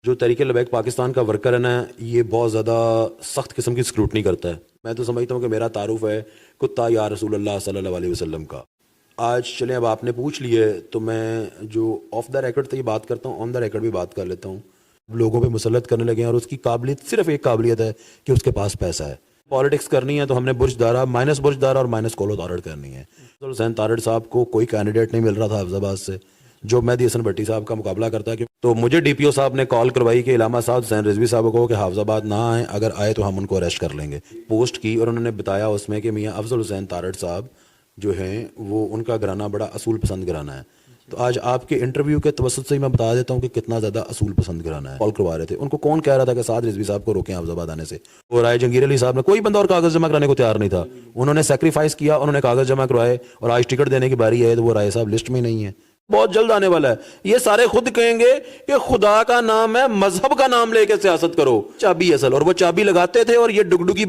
جو تحریک لبیک پاکستان کا ورکر ہے نا، یہ بہت زیادہ سخت قسم کی اسکروٹنی کرتا ہے. میں تو سمجھتا ہوں کہ میرا تعارف ہے کتا یا رسول اللہ صلی اللہ علیہ وسلم کا. آج چلیں اب آپ نے پوچھ لیے تو میں جو آف دا ریکارڈ تھا یہ بات کرتا ہوں، آن دا ریکارڈ بھی بات کر لیتا ہوں. لوگوں پہ مسلط کرنے لگے ہیں اور اس کی قابلیت صرف ایک قابلیت ہے کہ اس کے پاس پیسہ ہے. پالیٹکس کرنی ہے تو ہم نے برج دارا مائنس برج دارا اور مائنس کولو تارڑ کرنی ہے. حسین تارڑ صاحب کو کوئی کینڈیڈیٹ نہیں مل رہا تھا حفیظ آباد سے جو مہدی حسن بھٹی صاحب کا مقابلہ کرتا ہے. تو مجھے ڈی پی او صاحب نے کال کروائی کہ علامہ صاحب حسین رضوی صاحب کو کہ حافظ آباد نہ آئیں، اگر آئے تو ہم ان کو اریسٹ کر لیں گے. پوسٹ کی اور انہوں نے بتایا اس میں کہ میاں افضل حسین تارڑ صاحب جو ہیں وہ ان کا گھرانہ بڑا اصول پسند گھرانہ ہے. تو آج آپ کے انٹرویو کے توسط سے ہی میں بتا دیتا ہوں کہ کتنا زیادہ اصول پسند گھرانہ ہے. کال کروا رہے تھے، ان کو کون کہہ رہا تھا کہ سعد رضوی صاحب کو روکیں حافظ آباد آنے سے؟ اور رائے جنگیر علی صاحب نے کوئی بندہ اور کاغذ جمع کرانے کو تیار نہیں تھا. انہوں نے سیکریفائس کیا، انہوں نے کاغذ جمع کروائے اور آج ٹکٹ دینے کی باری ہے تو وہ رائے صاحب لسٹ میں نہیں ہے. بہت جلد آنے والا ہے. یہ سارے خود کہیں گے کہ خدا کا نام ہے، مذہب کا نام لے کے سیاست کرو. چابی اصل، اور وہ چابی لگاتے تھے اور یہ ڈگڈگی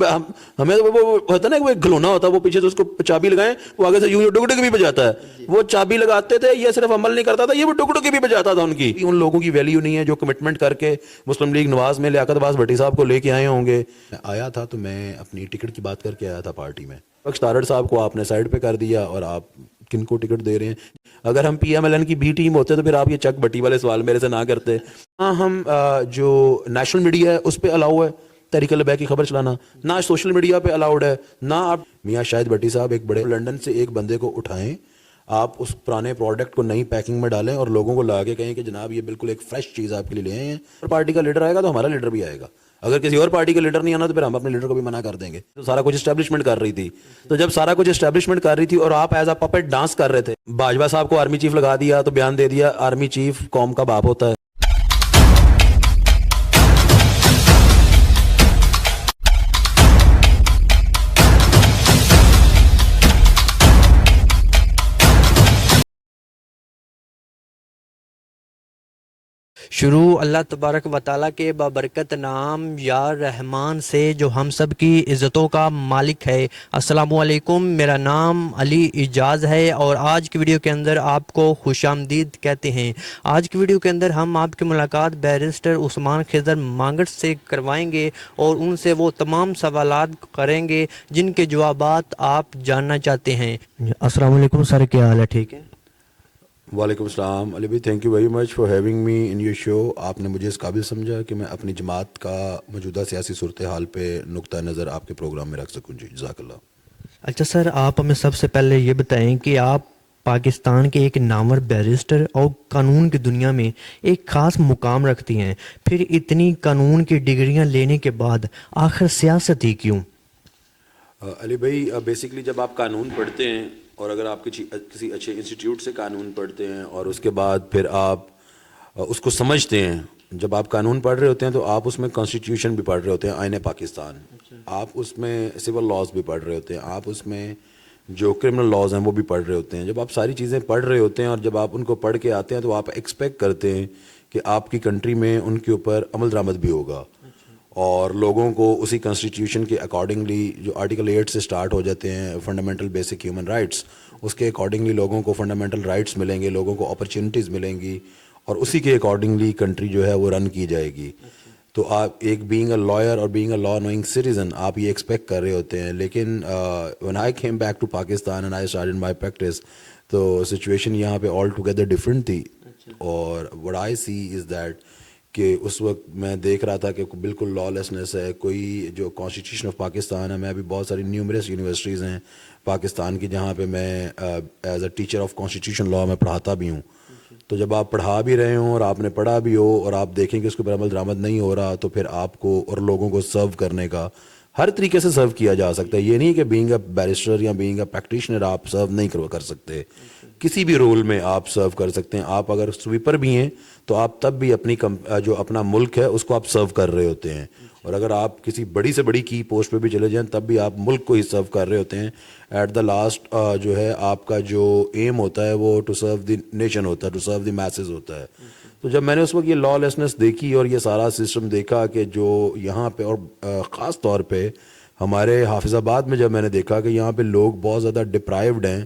ہمیں وہ ہوتا نا کہ وہ ایک گھلونا ہوتا ہے، وہ پیچھے سے اس کو چابی لگائیں وہ آگے سے یوں ڈگڈگ بھی بجاتا ہے. وہ چابی لگاتے تھے، یہ صرف عمل نہیں کرتا تھا، یہ وہ ڈگڈگی بھی بجاتا تھا. ان لوگوں کی ویلیو نہیں ہے جو کمٹمنٹ کر کے مسلم لیگ نواز میں لیاقت عباس بھٹی صاحب کو لے کے آئے ہوں گے. آیا تھا تو میں اپنی ٹکٹ کی بات کر کے آیا تھا پارٹی میں. بخش تارڑ صاحب کو آپ نے سائڈ پہ کر دیا اور آپ کن کو ٹکٹ دے رہے ہیں؟ اگر ہم پی ایم ایل این کی بی ٹیم ہوتے تو پھر آپ یہ چک بٹی والے سوال میرے سے نہ کرتے. ہاں، ہم جو نیشنل میڈیا ہے اس پہ الاؤ ہے تحریک لبیک کی خبر چلانا، نہ سوشل میڈیا پہ الاؤڈ ہے، نہ آپ میاں شاہد بھٹی صاحب ایک بڑے لنڈن سے ایک بندے کو اٹھائیں، آپ اس پرانے پروڈکٹ کو نئی پیکنگ میں ڈالیں اور لوگوں کو لا کے کہیں کہ جناب یہ بالکل ایک فریش چیز آپ کے لیے لے آئے ہیں. اور پارٹی کا لیڈر آئے گا تو ہمارا لیڈر بھی آئے گا. اگر کسی اور پارٹی کا لیڈر نہیں آنا تو پھر ہم اپنے لیڈر کو بھی منع کر دیں گے. تو سارا کچھ اسٹیبلشمنٹ کر رہی تھی، تو جب سارا کچھ اسٹیبلشمنٹ کر رہی تھی اور آپ ایز اے پپٹ ڈانس کر رہے تھے، باجوہ صاحب کو آرمی چیف لگا دیا تو بیان دے دیا آرمی چیف قوم کا باپ ہوتا ہے. شروع اللہ تبارک و تعالیٰ کے بابرکت نام یا رحمان سے جو ہم سب کی عزتوں کا مالک ہے. السلام علیکم، میرا نام علی اعجاز ہے اور آج کی ویڈیو کے اندر آپ کو خوش آمدید کہتے ہیں. آج کی ویڈیو کے اندر ہم آپ کی ملاقات بیرسٹر عثمان خضر مانگٹ سے کروائیں گے اور ان سے وہ تمام سوالات کریں گے جن کے جوابات آپ جاننا چاہتے ہیں. السلام علیکم سر، کیا حال ہے؟ ٹھیک ہے. وعلیکم السلام علی بھائی، thank you very much for having me in your show. آپ نے مجھے اس قابل سمجھا کہ میں اپنی جماعت کا موجودہ سیاسی صورتحال پہ نقطہ نظر آپ کے پروگرام میں رکھ سکوں. جی جزاک اللہ. اچھا سر، آپ ہمیں سب سے پہلے یہ بتائیں کہ آپ پاکستان کے ایک نامور بیرسٹر اور قانون کی دنیا میں ایک خاص مقام رکھتی ہیں، پھر اتنی قانون کی ڈگریاں لینے کے بعد آخر سیاست ہی کیوں؟ علی بھائی، بیسکلی جب آپ قانون پڑھتے ہیں اور اگر آپ کسی اچھے انسٹیٹیوٹ سے قانون پڑھتے ہیں اور اس کے بعد پھر آپ اس کو سمجھتے ہیں، جب آپ قانون پڑھ رہے ہوتے ہیں تو آپ اس میں کانسٹیٹیوشن بھی پڑھ رہے ہوتے ہیں، آئین پاکستان. آپ اس میں سول لاز بھی پڑھ رہے ہوتے ہیں، آپ اس میں جو کرمنل لاز ہیں وہ بھی پڑھ رہے ہوتے ہیں. جب آپ ساری چیزیں پڑھ رہے ہوتے ہیں اور جب آپ ان کو پڑھ کے آتے ہیں تو آپ ایکسپیکٹ کرتے ہیں کہ آپ کی کنٹری میں ان کے اوپر عمل درآمد بھی ہوگا اور لوگوں کو اسی کانسٹیٹیوشن کے اکارڈنگلی جو آرٹیکل 8 سے سٹارٹ ہو جاتے ہیں فنڈامنٹل بیسک ہیومن رائٹس، اس کے اکارڈنگلی لوگوں کو فنڈامنٹل رائٹس ملیں گے، لوگوں کو اپرچونٹیز ملیں گی اور اسی کے اکارڈنگلی کنٹری جو ہے وہ رن کی جائے گی. تو آپ ایک بینگ اے لائر اور being a law knowing citizen آپ یہ ایکسپیکٹ کر رہے ہوتے ہیں. لیکن when I came back to Pakistan and I started my practice تو سچویشن یہاں پہ آل ٹوگیدر ڈفرینٹ تھی. اور what I see is that کہ اس وقت میں دیکھ رہا تھا کہ بالکل لا لیسنس ہے. کوئی جو کانسٹیٹیوشن آف پاکستان ہے، میں ابھی بہت ساری نیومرس یونیورسٹیز ہیں پاکستان کی جہاں پہ میں as a teacher of constitution law میں پڑھاتا بھی ہوں. تو جب آپ پڑھا بھی رہے ہوں اور آپ نے پڑھا بھی ہو اور آپ دیکھیں کہ اس کے اوپر عمل درآمد نہیں ہو رہا تو پھر آپ کو اور لوگوں کو سرو کرنے کا ہر طریقے سے سرو کیا جا سکتا ہے. یہ نہیں کہ بینگ اے بیرسٹر یا بینگ اے پریکٹیشنر آپ سرو نہیں کر سکتے، کسی بھی رول میں آپ سرو کر سکتے ہیں. آپ اگر سویپر بھی ہیں تو آپ تب بھی اپنی جو اپنا ملک ہے اس کو آپ سرو کر رہے ہوتے ہیں. اور اگر آپ کسی بڑی سے بڑی کی پوسٹ پہ بھی چلے جائیں تب بھی آپ ملک کو ہی سرو کر رہے ہوتے ہیں. ایٹ دا لاسٹ جو ہے آپ کا جو ایم ہوتا ہے وہ ٹو سرو دی نیشن ہوتا ہے، ٹو سرو دی میسز ہوتا ہے. تو جب میں نے اس وقت یہ لا لیسنس دیکھی اور یہ سارا سسٹم دیکھا کہ جو یہاں پہ اور خاص طور پہ ہمارے حافظ آباد میں جب میں نے دیکھا کہ یہاں پہ لوگ بہت زیادہ ڈپرائیوڈ ہیں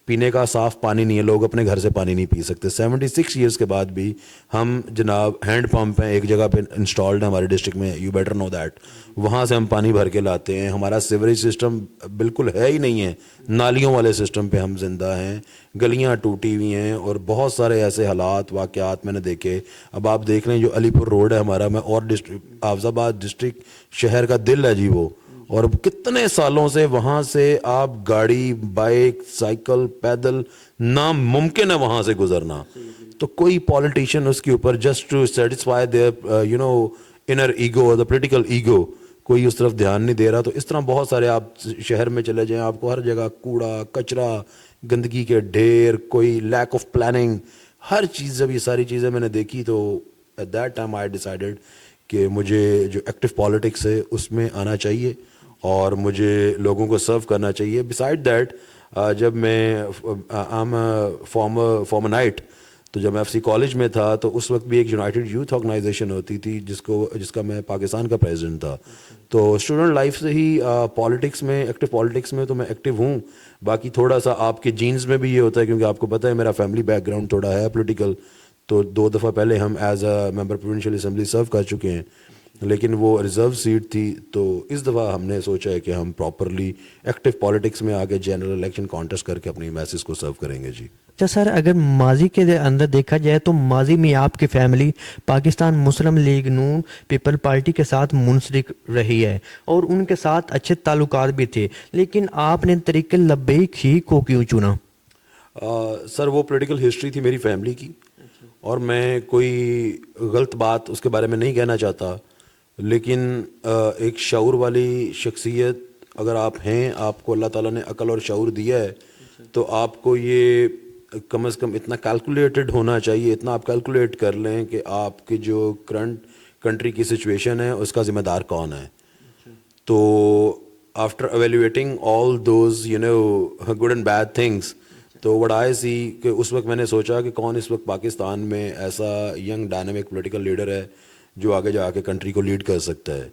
پینے کا صاف پانی نہیں ہے, لوگ اپنے گھر سے پانی نہیں پی سکتے. 76 ایئرس کے بعد بھی ہم جناب ہینڈ پمپ ہیں ایک جگہ پہ انسٹالڈ ہیں ہمارے ڈسٹرکٹ میں, یو بیٹر نو دیٹ, وہاں سے ہم پانی بھر کے لاتے ہیں. ہمارا سیوریج سسٹم بالکل ہے ہی نہیں ہے, نالیوں والے سسٹم پہ ہم زندہ ہیں. گلیاں ٹوٹی ہوئی ہیں اور بہت سارے ایسے حالات واقعات میں نے دیکھے. اب آپ دیکھ لیں جو علی پور روڈ ہے ہمارا, میں اور حافظ آباد ڈسٹرکٹ شہر کا دل ہے جی وہ, اور کتنے سالوں سے وہاں سے آپ گاڑی, بائک, سائیکل, پیدل ناممکن ہے وہاں سے گزرنا. تو کوئی پالیٹیشین اس کے اوپر just to satisfy their inner ego اور دا پولیٹیکل ایگو, کوئی اس طرف دھیان نہیں دے رہا. تو اس طرح بہت سارے آپ شہر میں چلے جائیں, آپ کو ہر جگہ کوڑا کچرا, گندگی کے ڈھیر, کوئی لیک آف پلاننگ, ہر چیز. جب یہ ساری چیزیں میں نے دیکھی تو at that time I decided کہ مجھے جو ایکٹیو پالیٹکس ہے اس میں آنا چاہیے اور مجھے لوگوں کو سرو کرنا چاہیے. بسائڈ دیٹ جب میں فارمر نائٹ, تو جب میں ایف سی کالج میں تھا تو اس وقت بھی ایک یونائٹڈ یوتھ آرگنائزیشن ہوتی تھی جس کا میں پاکستان کا پریزیڈنٹ تھا. تو اسٹوڈنٹ لائف سے ہی پالیٹکس میں, ایکٹیو پالیٹکس میں تو میں ایکٹیو ہوں. باقی تھوڑا سا آپ کے جینز میں بھی یہ ہوتا ہے, کیونکہ آپ کو پتہ ہے میرا فیملی بیک گراؤنڈ تھوڑا ہے پولیٹیکل. تو 2 دفعہ پہلے ہم as a member provincial assembly serve کر چکے ہیں, لیکن وہ ریزرو سیٹ تھی. تو اس دفعہ ہم نے سوچا ہے کہ ہم پراپرلی ایکٹیو پالیٹکس میں آگے جنرل الیکشن کانٹیسٹ کر کے اپنی میسز کو سرو کریں گے جی. اچھا سر, اگر ماضی کے اندر دیکھا جائے تو ماضی میں آپ کی فیملی پاکستان مسلم لیگ نون پیپل پارٹی کے ساتھ منسلک رہی ہے اور ان کے ساتھ اچھے تعلقات بھی تھے, لیکن آپ نے طریق لبیک ہی کو کیوں چنا؟ سر وہ پولیٹیکل ہسٹری تھی میری فیملی کی, اور میں کوئی غلط بات اس کے بارے میں نہیں کہنا چاہتا, لیکن ایک شعور والی شخصیت اگر آپ ہیں, آپ کو اللہ تعالیٰ نے عقل اور شعور دیا ہے, تو آپ کو یہ کم از کم اتنا کیلکولیٹڈ ہونا چاہیے, اتنا آپ کیلکولیٹ کر لیں کہ آپ کی جو کرنٹ کنٹری کی سچویشن ہے اس کا ذمہ دار کون ہے. تو after evaluating all those good and bad things, تو وٹ آئی سی کہ اس وقت میں نے سوچا کہ کون اس وقت پاکستان میں ایسا ینگ ڈائنامک پولیٹیکل لیڈر ہے جو آگے جا کے کنٹری کو لیڈ کر سکتا ہے.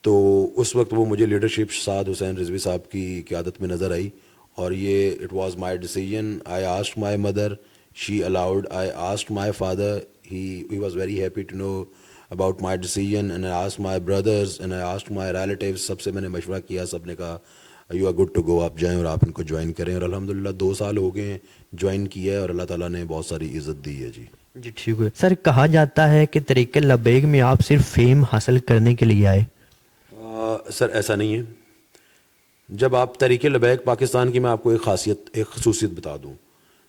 تو اس وقت وہ مجھے لیڈرشپ سعد حسین رضوی صاحب کی قیادت میں نظر آئی, اور یہ it was my decision. I asked my mother, she allowed. I asked my father, he was very happy to know about my decision. And I asked my brothers and I asked my relatives, سب سے میں نے مشورہ کیا, سب نے کہا you are good to go, آپ جائیں اور آپ ان کو جوائن کریں. اور الحمدللہ 2 سال ہو گئے ہیں جوائن کیا ہے, اور اللہ تعالیٰ نے بہت ساری عزت دی ہے جی. جی ٹھیک ہے سر. کہا جاتا ہے کہ طریق لبیک میں آپ صرف فیم حاصل کرنے کے لیے آئے. سر ایسا نہیں ہے. جب آپ طریق لبیک پاکستان کی, میں آپ کو ایک خصوصیت بتا دوں,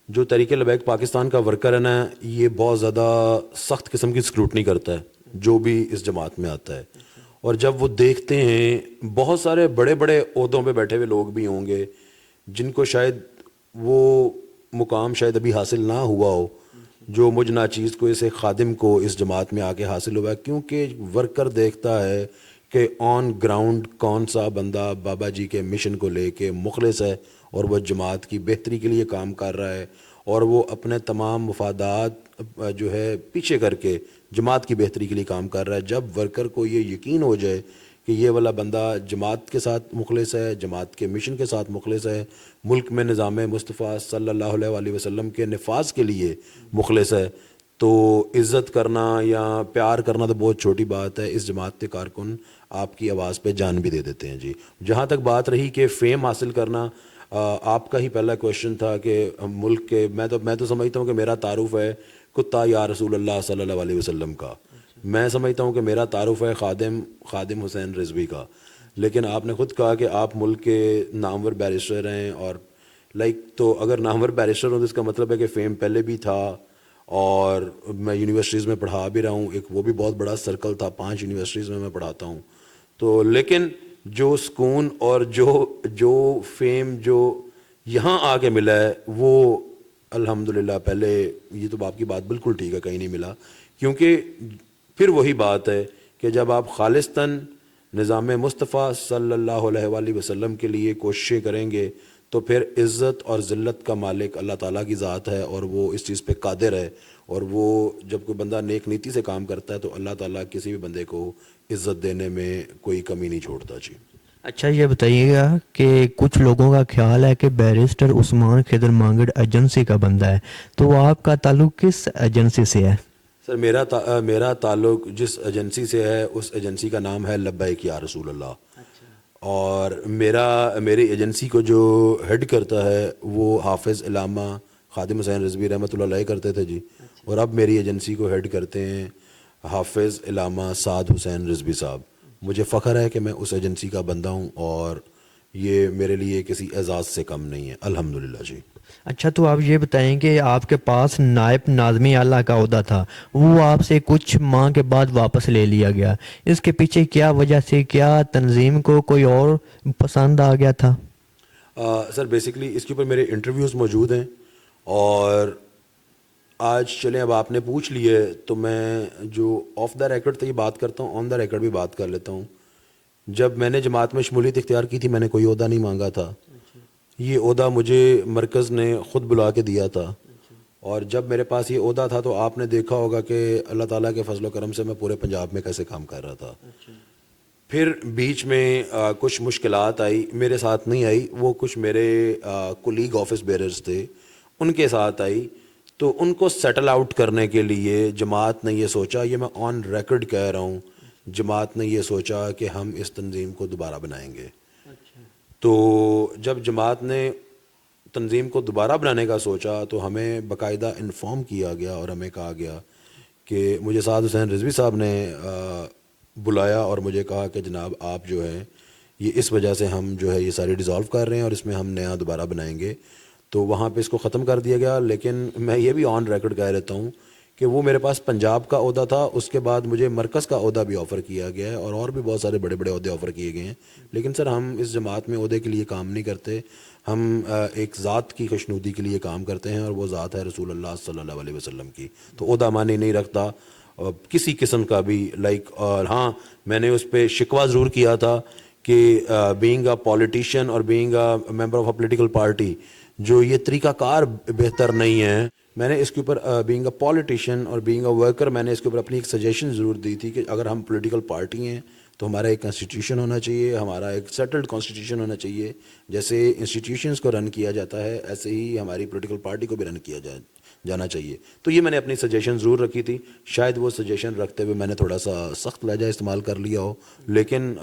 جو طریق لبیک پاکستان کا ورکر ہے نا, یہ بہت زیادہ سخت قسم کی اسکروٹنی کرتا ہے جو بھی اس جماعت میں آتا ہے. اور جب وہ دیکھتے ہیں, بہت سارے بڑے بڑے عہدوں پہ بیٹھے ہوئے لوگ بھی ہوں گے جن کو شاید وہ مقام شاید ابھی حاصل نہ ہوا ہو جو مجھ ناچیز کو, اسے خادم کو اس جماعت میں آ کے حاصل ہوا ہے. کیونکہ ورکر دیکھتا ہے کہ آن گراؤنڈ کون سا بندہ بابا جی کے مشن کو لے کے مخلص ہے, اور وہ جماعت کی بہتری کے لیے کام کر رہا ہے, اور وہ اپنے تمام مفادات جو ہے پیچھے کر کے جماعت کی بہتری کے لیے کام کر رہا ہے. جب ورکر کو یہ یقین ہو جائے کہ یہ والا بندہ جماعت کے ساتھ مخلص ہے, جماعت کے مشن کے ساتھ مخلص ہے, ملک میں نظام مصطفیٰ صلی اللہ علیہ وسلم کے نفاذ کے لیے مخلص ہے, تو عزت کرنا یا پیار کرنا تو بہت چھوٹی بات ہے. اس جماعت کے کارکن آپ کی آواز پہ جان بھی دے دیتے ہیں جی. جہاں تک بات رہی کہ فیم حاصل کرنا, آپ کا ہی پہلا کویشچن تھا کہ ملک کے, میں تو سمجھتا ہوں کہ میرا تعارف ہے کتا یا رسول اللہ صلی اللہ علیہ وسلم کا. میں سمجھتا ہوں کہ میرا تعارف ہے خادم حسین رضوی کا. لیکن آپ نے خود کہا کہ آپ ملک کے نامور بیرسٹر ہیں, اور تو اگر نامور بیرسٹر ہوں تو اس کا مطلب ہے کہ فیم پہلے بھی تھا, اور میں یونیورسٹیز میں پڑھا بھی رہا ہوں. ایک وہ بھی بہت بڑا سرکل تھا, 5 یونیورسٹیز میں پڑھاتا ہوں. تو لیکن جو سکون اور جو فیم جو یہاں آ کے ملا ہے وہ الحمدللہ, پہلے یہ تو آپ کی بات بالکل ٹھیک ہے, کہیں نہیں ملا. کیونکہ پھر وہی بات ہے کہ جب آپ خالصتاً نظام مصطفیٰ صلی اللہ علیہ وآلہ وسلم کے لیے کوششیں کریں گے تو پھر عزت اور ذلت کا مالک اللہ تعالیٰ کی ذات ہے, اور وہ اس چیز پہ قادر ہے. اور وہ جب کوئی بندہ نیک نیتی سے کام کرتا ہے تو اللہ تعالیٰ کسی بھی بندے کو عزت دینے میں کوئی کمی نہیں چھوڑتا جی. اچھا یہ بتائیے گا کہ کچھ لوگوں کا خیال ہے کہ بیرسٹر عثمان خضر مانگڑ ایجنسی کا بندہ ہے، تو آپ کا تعلق کس ایجنسی سے ہے؟ سر میرا تعلق جس ایجنسی سے ہے اس ایجنسی کا نام ہے لبیک یا رسول اللہ. اور میری ایجنسی کو جو ہیڈ کرتا ہے وہ حافظ علامہ خادم حسین رضوی رحمۃ اللہ علیہ کرتے تھے جی. اور اب میری ایجنسی کو ہیڈ کرتے ہیں حافظ علامہ سعد حسین رضوی صاحب. مجھے فخر ہے کہ میں اس ایجنسی کا بندہ ہوں اور یہ میرے لیے کسی اعزاز سے کم نہیں ہے الحمدللہ جی. اچھا تو آپ یہ بتائیں کہ آپ کے پاس نائب ناظمی اعلیٰ کا عہدہ تھا، وہ آپ سے کچھ ماہ کے بعد واپس لے لیا گیا، اس کے پیچھے کیا وجہ سے؟ کیا تنظیم کو کوئی اور پسند آ گیا تھا؟ سر بیسکلی اس کے اوپر میرے انٹرویوز موجود ہیں اور آج چلیں اب آپ نے پوچھ لیے تو میں جو آف دا ریکارڈ تھا یہ بات کرتا ہوں، آن دا ریکارڈ بھی بات کر لیتا ہوں. جب میں نے جماعت میں شمولیت اختیار کی تھی میں نے کوئی عہدہ نہیں مانگا تھا. یہ عہدہ مجھے مرکز نے خود بلا کے دیا تھا اور جب میرے پاس یہ عہدہ تھا تو آپ نے دیکھا ہوگا کہ اللہ تعالیٰ کے فضل و کرم سے میں پورے پنجاب میں کیسے کام کر رہا تھا. پھر بیچ میں کچھ مشکلات آئی، میرے ساتھ نہیں آئی، وہ کچھ میرے کولیگ آفس بیررز تھے ان کے ساتھ آئی. تو ان کو سیٹل آؤٹ کرنے کے لیے جماعت نے یہ سوچا، یہ میں آن ریکارڈ کہہ رہا ہوں، جماعت نے یہ سوچا کہ ہم اس تنظیم کو دوبارہ بنائیں گے. تو جب جماعت نے تنظیم کو دوبارہ بنانے کا سوچا تو ہمیں باقاعدہ انفارم کیا گیا اور ہمیں کہا گیا کہ مجھے سعد حسین رضوی صاحب نے بلایا اور مجھے کہا کہ جناب آپ جو ہے یہ اس وجہ سے ہم جو ہے یہ ساری ڈیزالو کر رہے ہیں اور اس میں ہم نیا دوبارہ بنائیں گے. تو وہاں پہ اس کو ختم کر دیا گیا. لیکن میں یہ بھی آن ریکارڈ کہہ رہتا ہوں کہ وہ میرے پاس پنجاب کا عہدہ تھا، اس کے بعد مجھے مرکز کا عہدہ بھی آفر کیا گیا ہے اور بھی بہت سارے بڑے بڑے عہدے آفر کیے گئے ہیں. لیکن سر ہم اس جماعت میں عہدے کے لیے کام نہیں کرتے، ہم ایک ذات کی خوشنودی کے لیے کام کرتے ہیں اور وہ ذات ہے رسول اللہ صلی اللہ علیہ وسلم کی. تو عہدہ مانی نہیں رکھتا کسی قسم کا بھی لائک. اور ہاں میں نے اس پہ شکوہ ضرور کیا تھا کہ بینگ اے پولیٹیشین اور being a member of a political party جو یہ طریقہ کار بہتر نہیں ہے. میں نے اس کے اوپر بینگ اے پولیٹیشین اور بینگ اے ورکر میں نے اس کے اوپر اپنی ایک سجیشن ضرور دی تھی کہ اگر ہم پولیٹیکل پارٹی ہیں تو ہمارا ایک کنسٹیٹیوشن ہونا چاہیے، ہمارا ایک سیٹلڈ کانسٹیٹیوشن ہونا چاہیے. جیسے انسٹیٹیوشنس کو رن کیا جاتا ہے ایسے ہی ہماری پولیٹیکل پارٹی کو بھی رن کیا جانا چاہیے. تو یہ میں نے اپنی سجیشن ضرور رکھی تھی. شاید وہ سجیشن رکھتے ہوئے میں نے تھوڑا سا سخت لہجہ استعمال کر لیا ہو، لیکن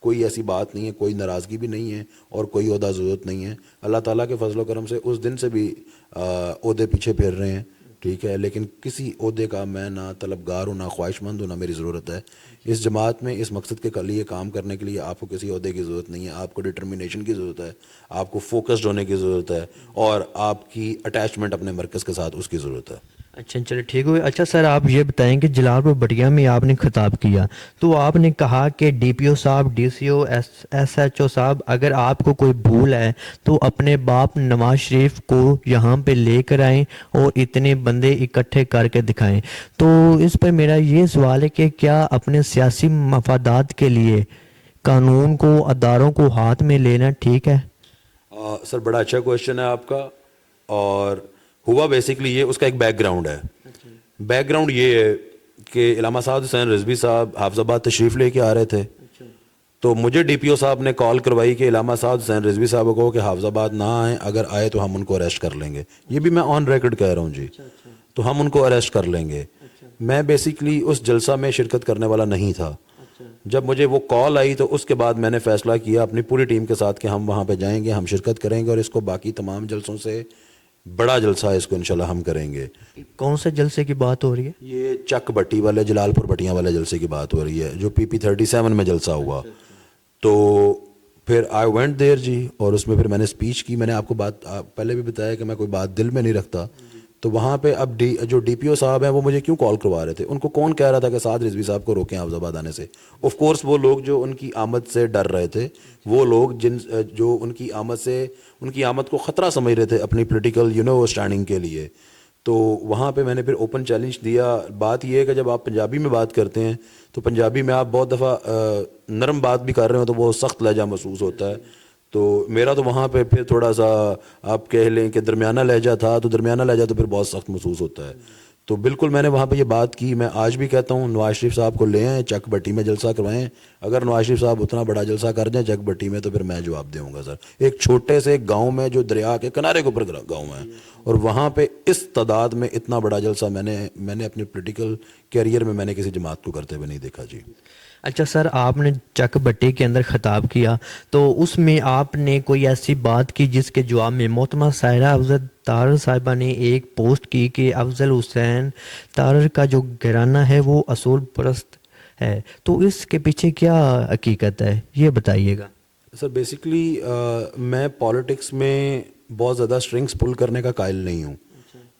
کوئی ایسی بات نہیں ہے، کوئی ناراضگی بھی نہیں ہے اور کوئی عہدہ ضرورت نہیں ہے. اللہ تعالیٰ کے فضل و کرم سے اس دن سے بھی عہدے پیچھے پھیر رہے ہیں، ٹھیک ہے. لیکن کسی عہدے کا میں نہ طلبگار ہوں، نہ خواہش مند ہوں، نہ میری ضرورت ہے. اس جماعت میں اس مقصد کے لیے کام کرنے کے لیے آپ کو کسی عہدے کی ضرورت نہیں ہے. آپ کو ڈٹرمینیشن کی ضرورت ہے، آپ کو فوکسڈ ہونے کی ضرورت ہے اور آپ کی اٹیچمنٹ اپنے مرکز کے ساتھ اس کی ضرورت ہے. اچھا چلے ٹھیک ہوئے. اچھا سر آپ یہ بتائیں کہ جلال پور بٹیا میں آپ نے خطاب کیا تو آپ نے کہا کہ ڈی پی او صاحب، ڈی سی او، ایس ایچ او صاحب اگر آپ کو کوئی بھول ہے تو اپنے باپ نواز شریف کو یہاں پہ لے کر آئیں اور اتنے بندے اکٹھے کر کے دکھائیں. تو اس پر میرا یہ سوال ہے کہ کیا اپنے سیاسی مفادات کے لیے قانون کو، اداروں کو ہاتھ میں لینا ٹھیک ہے؟ سر بڑا اچھا کویشچن ہے آپ کا. اور ہوا بیسکلی یہ اس کا ایک بیک گراؤنڈ ہے. بیک گراؤنڈ یہ ہے کہ علامہ سعد حسین رضوی صاحب حافظ آباد تشریف لے کے آ رہے تھے تو مجھے ڈی پی او صاحب نے کال کروائی کہ علامہ سعد حسین رضوی صاحب کو کہ حافظ آباد نہ آئیں، اگر آئے تو ہم ان کو اریسٹ کر لیں گے. یہ بھی میں آن ریکارڈ کہہ رہا ہوں جی. تو ہم ان کو اریسٹ کر لیں گے. میں بیسکلی اس جلسہ میں شرکت کرنے والا نہیں تھا. جب مجھے وہ کال آئی تو اس کے بعد میں نے فیصلہ کیا اپنی پوری ٹیم کے ساتھ کہ ہم وہاں پہ جائیں گے، ہم شرکت کریں گے اور اس کو باقی تمام جلسوں سے بڑا جلسہ ہے، اس کو انشاءاللہ ہم کریں گے. کون سے جلسے کی بات ہو رہی ہے؟ یہ چک بٹی والے جلال پور بٹیاں والے جلسے کی بات ہو رہی ہے جو PP37 میں جلسہ ہوا. تو پھر آئی وینٹ دیر جی اور اس میں پھر میں نے اسپیچ کی. میں نے آپ کو بات پہلے بھی بتایا کہ میں کوئی بات دل میں نہیں رکھتا. تو وہاں پہ اب جو ڈی پی او صاحب ہیں وہ مجھے کیوں کال کروا رہے تھے؟ ان کو کون کہہ رہا تھا کہ سعد رضوی صاحب کو روکیں حافظ آباد آنے سے؟ آف کورس وہ لوگ جو ان کی آمد سے ڈر رہے تھے، وہ لوگ جو ان کی آمد کو خطرہ سمجھ رہے تھے اپنی پولیٹیکل اسٹینڈنگ کے لیے. تو وہاں پہ میں نے پھر اوپن چیلنج دیا. بات یہ ہے کہ جب آپ پنجابی میں بات کرتے ہیں تو پنجابی میں آپ بہت دفعہ نرم بات بھی کر رہے ہو تو وہ سخت لہجہ محسوس ہوتا ہے. تو میرا تو وہاں پہ پھر تھوڑا سا آپ کہہ لیں کہ درمیانہ لہجہ تھا، تو درمیانہ لہجہ تو پھر بہت سخت محسوس ہوتا ہے. تو بالکل میں نے وہاں پہ یہ بات کی. میں آج بھی کہتا ہوں نواز شریف صاحب کو لے آئیں, چک بٹی میں جلسہ کروائیں. اگر نواز شریف صاحب اتنا بڑا جلسہ کر دیں چک بٹی میں تو پھر میں جواب دوں گا سر. ایک چھوٹے سے گاؤں میں جو دریا کے کنارے کے اوپر گاؤں ہے, اور وہاں پہ اس تعداد میں اتنا بڑا جلسہ میں نے اپنے پولیٹیکل کیریئر میں نے کسی جماعت کو کرتے ہوئے نہیں دیکھا جی. اچھا سر, آپ نے چک بٹی کے اندر خطاب کیا تو اس میں آپ نے کوئی ایسی بات کی جس کے جواب میں محترمہ ساحرہ افضل تارڑ صاحبہ نے ایک پوسٹ کی کہ افضل حسین تارڑ کا جو گھرانہ ہے وہ اصول پرست ہے, تو اس کے پیچھے کیا حقیقت ہے یہ بتائیے گا. سر بیسکلی میں پالیٹکس میں بہت زیادہ اسٹرنگس پل کرنے کا قائل نہیں ہوں.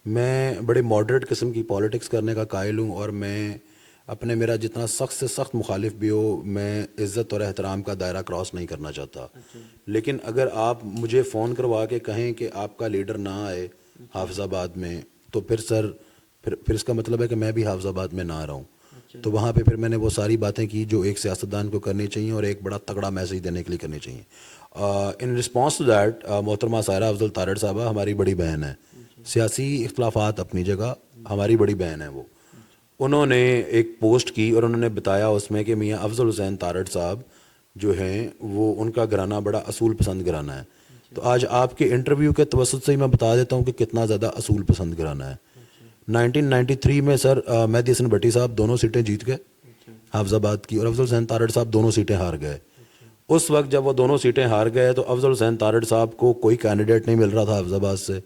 میں بڑے ماڈریٹ قسم کی پالیٹکس کرنے کا قائل ہوں, اور میں اپنے میرا جتنا سخت سے سخت مخالف بھی ہو میں عزت اور احترام کا دائرہ کراس نہیں کرنا چاہتا. لیکن اگر آپ مجھے فون کروا کے کہیں کہ آپ کا لیڈر نہ آئے حافظ آباد میں تو پھر سر پھر اس کا مطلب ہے کہ میں بھی حافظ آباد میں نہ رہوں. تو وہاں پہ پھر میں نے وہ ساری باتیں کی جو ایک سیاستدان کو کرنی چاہیے اور ایک بڑا تگڑا میسیج دینے کے لیے کرنی چاہیے. ان رسپانس ٹو دیٹ محترمہ ساحرہ افضل تارڑ صاحبہ ہماری بڑی بہن ہے. سیاسی اختلافات اپنی جگہ, ہماری بڑی بہن ہے وہ. انہوں نے ایک پوسٹ کی اور انہوں نے بتایا اس میں کہ میاں افضل حسین تارڑ صاحب جو ہیں وہ ان کا گھرانہ بڑا اصول پسند گھرانہ ہے. تو آج آپ کے انٹرویو کے توسط سے ہی میں بتا دیتا ہوں کہ کتنا زیادہ اصول پسند گھرانہ ہے. 1993 میں سر مہدی حسن بھٹی صاحب دونوں سیٹیں جیت گئے حافظ آباد کی, اور افضل حسین تارڑ صاحب دونوں سیٹیں ہار گئے. اس وقت جب وہ دونوں سیٹیں ہار گئے تو افضل حسین تارڑ صاحب کو کوئی کینڈیڈیٹ نہیں مل رہا تھا حافظ آباد سے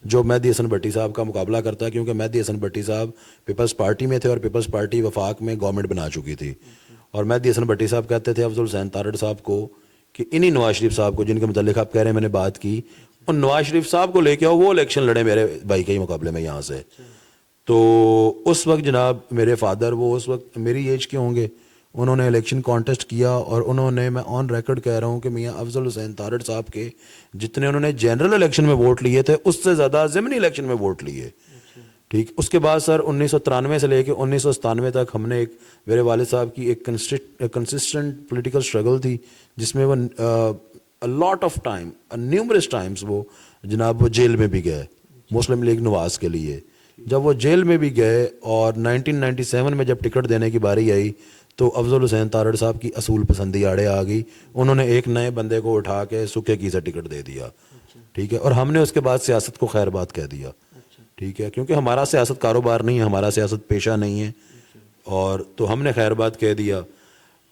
جو مہدی حسن بھٹی صاحب کا مقابلہ کرتا ہے, کیونکہ مہدی حسن بھٹی صاحب پیپلز پارٹی میں تھے اور پیپلز پارٹی وفاق میں گورنمنٹ بنا چکی تھی. اور مہدی حسن بھٹی صاحب کہتے تھے افضل حسین تارڑ صاحب کو کہ انہی نواز شریف صاحب کو جن کے متعلق آپ کہہ رہے ہیں میں نے بات کی, اور نواز شریف صاحب کو لے کے آؤ وہ الیکشن لڑے میرے بھائی کے ہی مقابلے میں یہاں سے. تو اس وقت جناب میرے فادر وہ اس وقت میری ایج کے ہوں گے, انہوں نے الیکشن کانٹیسٹ کیا اور انہوں نے, میں آن ریکارڈ کہہ رہا ہوں کہ میاں افضل حسین تارڑ صاحب کے جتنے انہوں نے جنرل الیکشن میں ووٹ لیے تھے اس سے زیادہ ضمنی الیکشن میں ووٹ لیے. ٹھیک, اس کے بعد سر 1993 سے لے کے 1997 تک ہم نے ایک میرے والد صاحب کی ایک کنسسٹنٹ پولیٹیکل اسٹرگل تھی جس میں وہ lot of time numerous Times وہ جناب وہ جیل میں بھی گئے مسلم لیگ نواز کے لیے. جب وہ جیل میں بھی گئے اور 1997 میں جب ٹکٹ دینے کی باری آئی تو افضل حسین تارڑ صاحب کی اصول پسندی آڑے آ گئی. انہوں نے ایک نئے بندے کو اٹھا کے سکے کی سے ٹکٹ دے دیا. ٹھیک ہے, اور ہم نے اس کے بعد سیاست کو خیر بات کہہ دیا. ٹھیک ہے, کیونکہ ہمارا سیاست کاروبار نہیں ہے, ہمارا سیاست پیشہ نہیں ہے, اور تو ہم نے خیر بات کہہ دیا.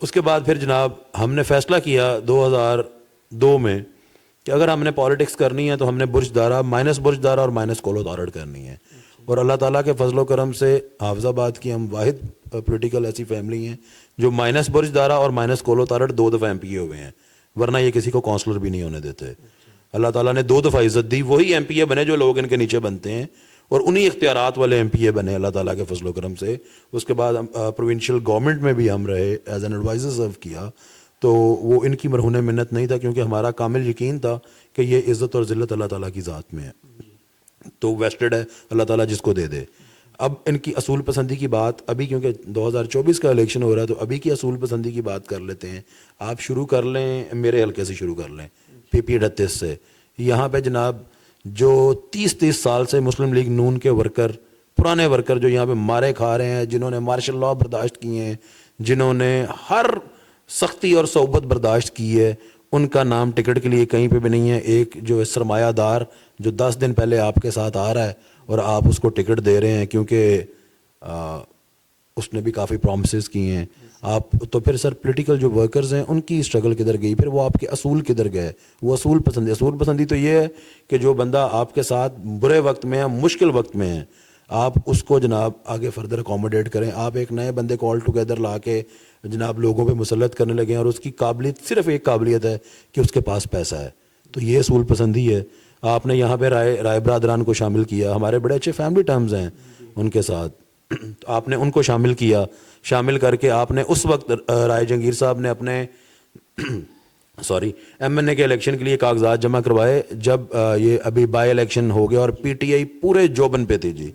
اس کے بعد پھر جناب ہم نے فیصلہ کیا 2002 میں کہ اگر ہم نے پالیٹکس کرنی ہے تو ہم نے برج دارا مائنس برج دارا اور مائنس کولو تارڑ کرنی ہے. اور اللہ تعالیٰ کے فضل و کرم سے حافظ آباد کی ہم واحد پولیٹیکل ایسی فیملی ہیں جو مائنس برج دارا اور مائنس کولو تارڑ 2 دفعہ ایم پی اے ہوئے ہیں, ورنہ یہ کسی کو کونسلر بھی نہیں ہونے دیتے. اللہ تعالیٰ نے 2 دفعہ عزت دی, وہی ایم پی اے بنے جو لوگ ان کے نیچے بنتے ہیں, اور انہی اختیارات والے ایم پی اے بنے اللہ تعالیٰ کے فضل و کرم سے. اس کے بعد پروونشل گورنمنٹ میں بھی ہم رہے, ایز این ایڈوائزر سرو کیا. تو وہ ان کی مرہون منت نہیں تھا, کیونکہ ہمارا کامل یقین تھا کہ یہ عزت اور ذلت اللہ تعالیٰ کی ذات میں ہے, تو ویسٹڈ ہے اللہ تعالیٰ جس کو دے دے. اب ان کی اصول پسندی کی بات ابھی کیونکہ 2024 کا الیکشن ہو رہا ہے تو ابھی کی اصول پسندی کی بات کر لیتے ہیں. آپ شروع کر لیں میرے حلقے سے شروع کر لیں پی 38 سے. یہاں پہ جناب جو 30 سال سے مسلم لیگ نون کے ورکر, پرانے ورکر جو یہاں پہ مارے کھا رہے ہیں, جنہوں نے مارشل لاء برداشت کیے ہیں, جنہوں نے ہر سختی اور صحبت برداشت کی ہے, ان کا نام ٹکٹ کے لیے کہیں پہ بھی نہیں ہے. ایک جو سرمایہ دار جو 10 دن پہلے آپ کے ساتھ آ رہا ہے اور آپ اس کو ٹکٹ دے رہے ہیں کیونکہ اس نے بھی کافی پرومسز کیے ہیں آپ, تو پھر سر پولیٹیکل جو ورکرز ہیں ان کی اسٹرگل کدھر گئی, پھر وہ آپ کے اصول کدھر گئے. وہ اصول پسندی تو یہ ہے کہ جو بندہ آپ کے ساتھ برے وقت میں ہے, مشکل وقت میں ہے, آپ اس کو جناب آگے فردر اکوموڈیٹ کریں. آپ ایک نئے بندے کو آل ٹوگیدر لا کے جناب لوگوں پہ مسلط کرنے لگے ہیں, اور اس کی قابلیت صرف ایک قابلیت ہے کہ اس کے پاس پیسہ ہے. تو یہ اصول پسندی ہے. آپ نے یہاں پہ رائے برادران کو شامل کیا, ہمارے بڑے اچھے فیملی ٹرمز ہیں ان کے ساتھ, آپ نے ان کو شامل کیا. شامل کر کے آپ نے اس وقت رائے جہانگیر صاحب نے اپنے ایم این اے کے الیکشن کے لیے کاغذات جمع کروائے جب یہ ابھی بائی الیکشن ہو گیا اور پی ٹی آئی پورے جوبن پہ تھی جی.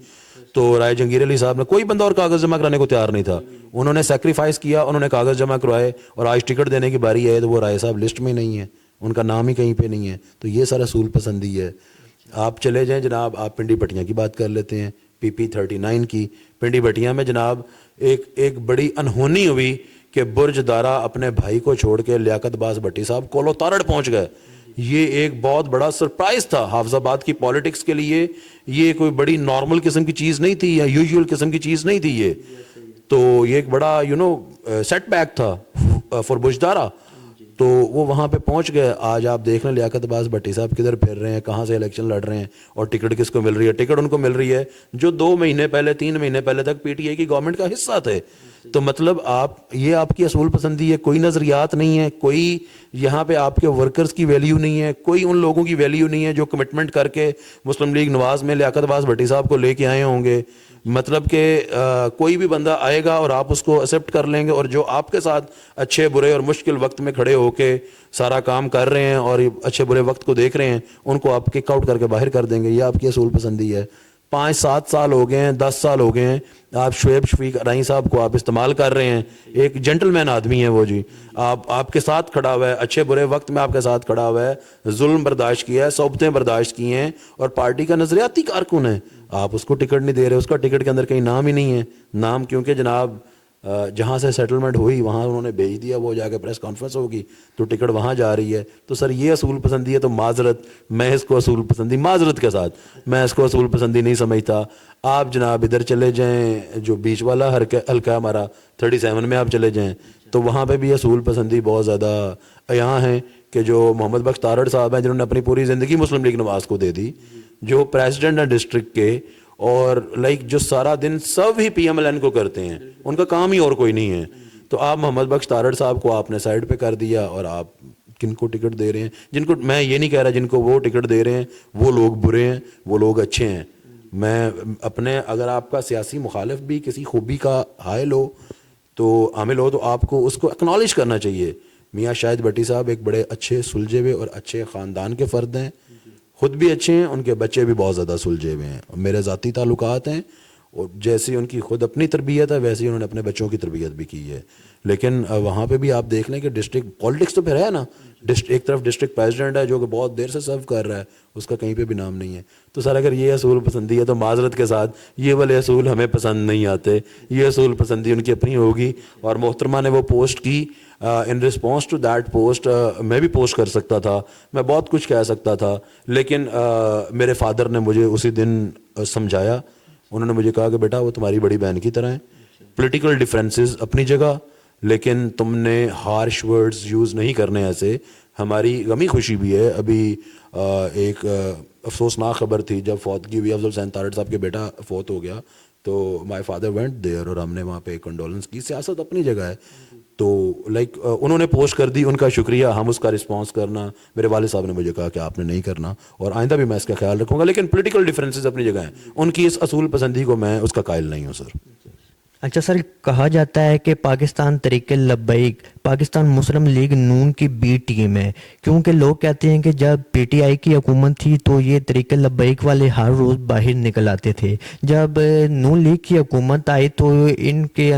تو رائے جہانگیر علی صاحب نے, کوئی بندہ اور کاغذ جمع کرانے کو تیار نہیں تھا, انہوں نے سیکریفائس کیا, انہوں نے کاغذ جمع کروائے, اور آج ٹکٹ دینے کی باری آئے تو وہ رائے صاحب لسٹ میں نہیں ہے, ان کا نام ہی کہیں پہ نہیں ہے. تو یہ سارا اصول پسندی ہے. آپ چلے جائیں جناب, آپ پنڈی پٹیاں کی بات کر لیتے ہیں. PP39 کی پنڈی بٹیا میں جناب ایک بڑی انہونی ہوئی کہ برج دارا اپنے بھائی کو چھوڑ کے لیاقت باز بھٹی صاحب کولو تارڑ پہنچ گئے. یہ ایک بہت بڑا سرپرائز تھا حافظ آباد کی پالیٹکس کے لیے. یہ کوئی بڑی نارمل قسم کی چیز نہیں تھی یا یوزول قسم کی چیز نہیں تھی یہ. تو یہ ایک بڑا سیٹ بیک تھا فار بجدارا. تو وہ وہاں پہ پہنچ گئے. آج آپ دیکھ لیں لیاقت باز بھٹی صاحب کدھر پھر رہے ہیں, کہاں سے الیکشن لڑ رہے ہیں, اور ٹکٹ کس کو مل رہی ہے؟ ٹکٹ ان کو مل رہی ہے جو 2 مہینے پہلے 3 مہینے پہلے تک PTI کی گورنمنٹ کا حصہ تھے. تو مطلب یہ آپ کی اصول پسندی ہے, کوئی نظریات نہیں ہے, کوئی یہاں پہ آپ کے ورکرز کی ویلیو نہیں ہے, کوئی ان لوگوں کی ویلیو نہیں ہے جو کمٹمنٹ کر کے مسلم لیگ نواز میں لیاقت باز بھٹی صاحب کو لے کے آئے ہوں گے. مطلب کہ کوئی بھی بندہ آئے گا اور آپ اس کو ایکسیپٹ کر لیں گے, اور جو آپ کے ساتھ اچھے برے اور مشکل وقت میں کھڑے ہو کے سارا کام کر رہے ہیں اور اچھے برے وقت کو دیکھ رہے ہیں, ان کو آپ کک آؤٹ کر کے باہر کر دیں گے. یہ آپ کی اصول پسندی ہے. 5-7 سال ہو گئے ہیں, 10 سال ہو گئے ہیں, آپ شعیب شفیق ارائیں صاحب کو آپ استعمال کر رہے ہیں. ایک جنٹل مین آدمی ہے وہ جی, آپ کے ساتھ کھڑا ہوا ہے, اچھے برے وقت میں آپ کے ساتھ کھڑا ہوا ہے, ظلم برداشت کیا ہے, صحبتیں برداشت کی ہیں, اور پارٹی کا نظریاتی کارکن ہے. آپ اس کو ٹکٹ نہیں دے رہے, اس کا ٹکٹ کے اندر کہیں نام ہی نہیں ہے. نام کیونکہ جناب جہاں سے سیٹلمنٹ ہوئی وہاں انہوں نے بھیج دیا, وہ جا کے پریس کانفرنس ہوگی تو ٹکٹ وہاں جا رہی ہے. تو سر یہ اصول پسندی ہے تو معذرت, میں اس کو اصول پسندی معذرت کے ساتھ میں اس کو اصول پسندی نہیں سمجھتا. آپ جناب ادھر چلے جائیں, جو بیچ والا حلقہ ہمارا 37 میں آپ چلے جائیں تو وہاں پہ بھی اصول پسندی بہت زیادہ یہاں ہیں کہ جو محمد بخش تارڑ صاحب ہیں, جنہوں نے اپنی پوری زندگی مسلم لیگ نواز کو دے دی, جو پریزیڈنٹ ہیں ڈسٹرکٹ کے, اور جو سارا دن سب ہی PMLN کو کرتے ہیں, ان کا کام ہی اور کوئی نہیں ہے. تو آپ محمد بخش تارڑ صاحب کو آپ نے سائڈ پہ کر دیا, اور آپ کن کو ٹکٹ دے رہے ہیں؟ جن کو میں یہ نہیں کہہ رہا جن کو وہ ٹکٹ دے رہے ہیں وہ لوگ برے ہیں, وہ لوگ اچھے ہیں. میں اپنے, اگر آپ کا سیاسی مخالف بھی کسی خوبی کا حائل ہو تو عامل ہو تو آپ کو اس کو اکنالج کرنا چاہیے. میاں شاہد بھٹی صاحب ایک بڑے اچھے سلجھے ہوئے اور اچھے خاندان کے فرد ہیں, خود بھی اچھے ہیں, ان کے بچے بھی بہت زیادہ سلجھے ہوئے ہیں. میرے ذاتی تعلقات ہیں, اور جیسی ان کی خود اپنی تربیت ہے ویسے ہی انہوں نے اپنے بچوں کی تربیت بھی کی ہے. لیکن وہاں پہ بھی آپ دیکھ لیں کہ ڈسٹرکٹ پالیٹکس تو پھر ہے نا, ایک طرف ڈسٹرکٹ پریزیڈنٹ ہے جو کہ بہت دیر سے سرو کر رہا ہے, اس کا کہیں پہ بھی نام نہیں ہے. تو سر اگر یہ اصول پسندی ہے تو معذرت کے ساتھ یہ والے اصول ہمیں پسند نہیں آتے. یہ اصول پسندی ان کی اپنی ہوگی. اور محترمہ نے وہ پوسٹ کی, ان رسپانس ٹو دیٹ پوسٹ میں بھی پوسٹ کر سکتا تھا, میں بہت کچھ کہہ سکتا تھا, لیکن میرے فادر نے مجھے اسی دن سمجھایا. انہوں نے مجھے کہا کہ بیٹا وہ تمہاری بڑی بہن کی طرح ہیں, پولیٹیکل ڈیفرنسز اپنی جگہ, لیکن تم نے ہارش ورڈز یوز نہیں کرنے ایسے. ہماری غمی خوشی بھی ہے. ابھی ایک افسوسناک خبر تھی جب فوتگی ہوئی افضل حسین تارڑ صاحب کے بیٹا فوت ہو گیا, تو مائی فادر وینٹ دیئر, اور ہم نے وہاں پہ کنڈولنس کی. سیاست اپنی جگہ ہے. تو انہوں نے پوسٹ کر دی, ان کا شکریہ. ہم اس کا رسپانس کرنا, میرے والد صاحب نے مجھے کہا کہ آپ نے نہیں کرنا, اور آئندہ بھی میں اس کا خیال رکھوں گا. لیکن پولیٹیکل ڈیفرنسز اپنی جگہ ہیں, ان کی اس اصول پسندی کو میں اس کا قائل نہیں ہوں سر. اچھا سر, کہا جاتا ہے کہ پاکستان تحریک لبیک پاکستان مسلم لیگ نون کی بی ٹیم ہے, کیونکہ لوگ کہتے ہیں کہ جب PTI کی حکومت تھی تو یہ تحریک لبیک والے ہر روز باہر نکل آتے تھے. جب نون لیگ کی حکومت آئی تو ان کے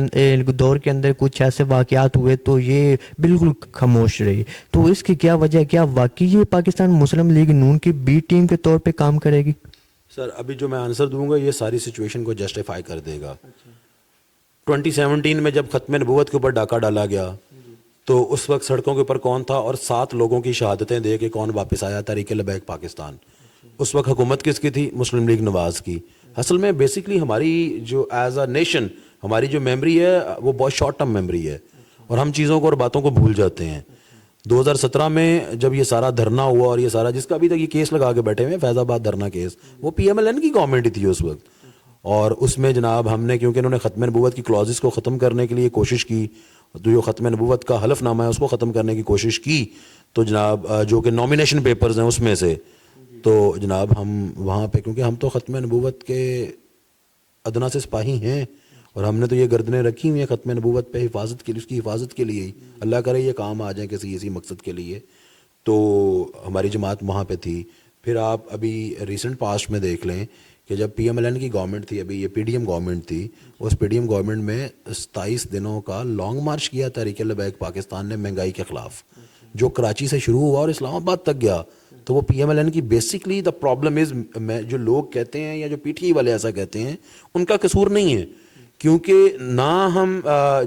دور کے اندر کچھ ایسے واقعات ہوئے تو یہ بالکل خاموش رہی. تو اس کی کیا وجہ ہے؟ کیا واقعی یہ پاکستان مسلم لیگ نون کی بی ٹیم کے طور پہ کام کرے گی؟ سر ابھی جو میں آنسر دوں گا یہ ساری سچویشن کو جسٹیفائی کر دے گا. 2017 میں جب ختم نبوت کے اوپر ڈاکہ ڈالا گیا تو اس وقت سڑکوں کے اوپر کون تھا, اور 7 لوگوں کی شہادتیں دے کے کون واپس آیا تحریک لبیک پاکستان؟ اس وقت حکومت کس کی تھی؟ مسلم لیگ نواز کی. اصل میں بیسکلی ہماری جو ایز اے نیشن ہماری جو میموری ہے وہ بہت شارٹ ٹرم میموری ہے, اور ہم چیزوں کو اور باتوں کو بھول جاتے ہیں. 2017 میں جب یہ سارا دھرنا ہوا, اور یہ سارا جس کا ابھی تک یہ کیس لگا کے بیٹھے ہوئے فیض آباد دھرنا کیس, وہ PMLN کی گورنمنٹ ہی تھی اس وقت. اور اس میں جناب ہم نے, کیونکہ انہوں نے ختم نبوت کی کلازز کو ختم کرنے کے لیے کوشش کی, تو جو ختم نبوت کا حلف نامہ ہے اس کو ختم کرنے کی کوشش کی, تو جناب جو کہ نامینیشن پیپرز ہیں اس میں سے, تو جناب ہم وہاں پہ, کیونکہ ہم تو ختم نبوت کے ادنا سے سپاہی ہیں, اور ہم نے تو یہ گردنیں رکھی ہوئی ہیں ختم نبوت پہ حفاظت کے لیے, اس کی حفاظت کے لیے ہی. اللہ کرے یہ کام آ جائیں کسی اسی مقصد کے لیے. تو ہماری جماعت وہاں پہ تھی. پھر آپ ابھی ریسنٹ پاسٹ میں دیکھ لیں کہ جب PMLN کی گورنمنٹ تھی, ابھی یہ PDM گورنمنٹ تھی, اس PDM گورنمنٹ میں 27 دنوں کا لانگ مارچ کیا تحریک لبیک پاکستان نے مہنگائی کے خلاف, جو کراچی سے شروع ہوا اور اسلام آباد تک گیا. تو وہ پی ایم ایل این کی بیسکلی دا پرابلم از, میں جو لوگ کہتے ہیں یا جو پی ٹی آئی والے ایسا کہتے ہیں ان کا قصور نہیں ہے, کیونکہ نہ ہم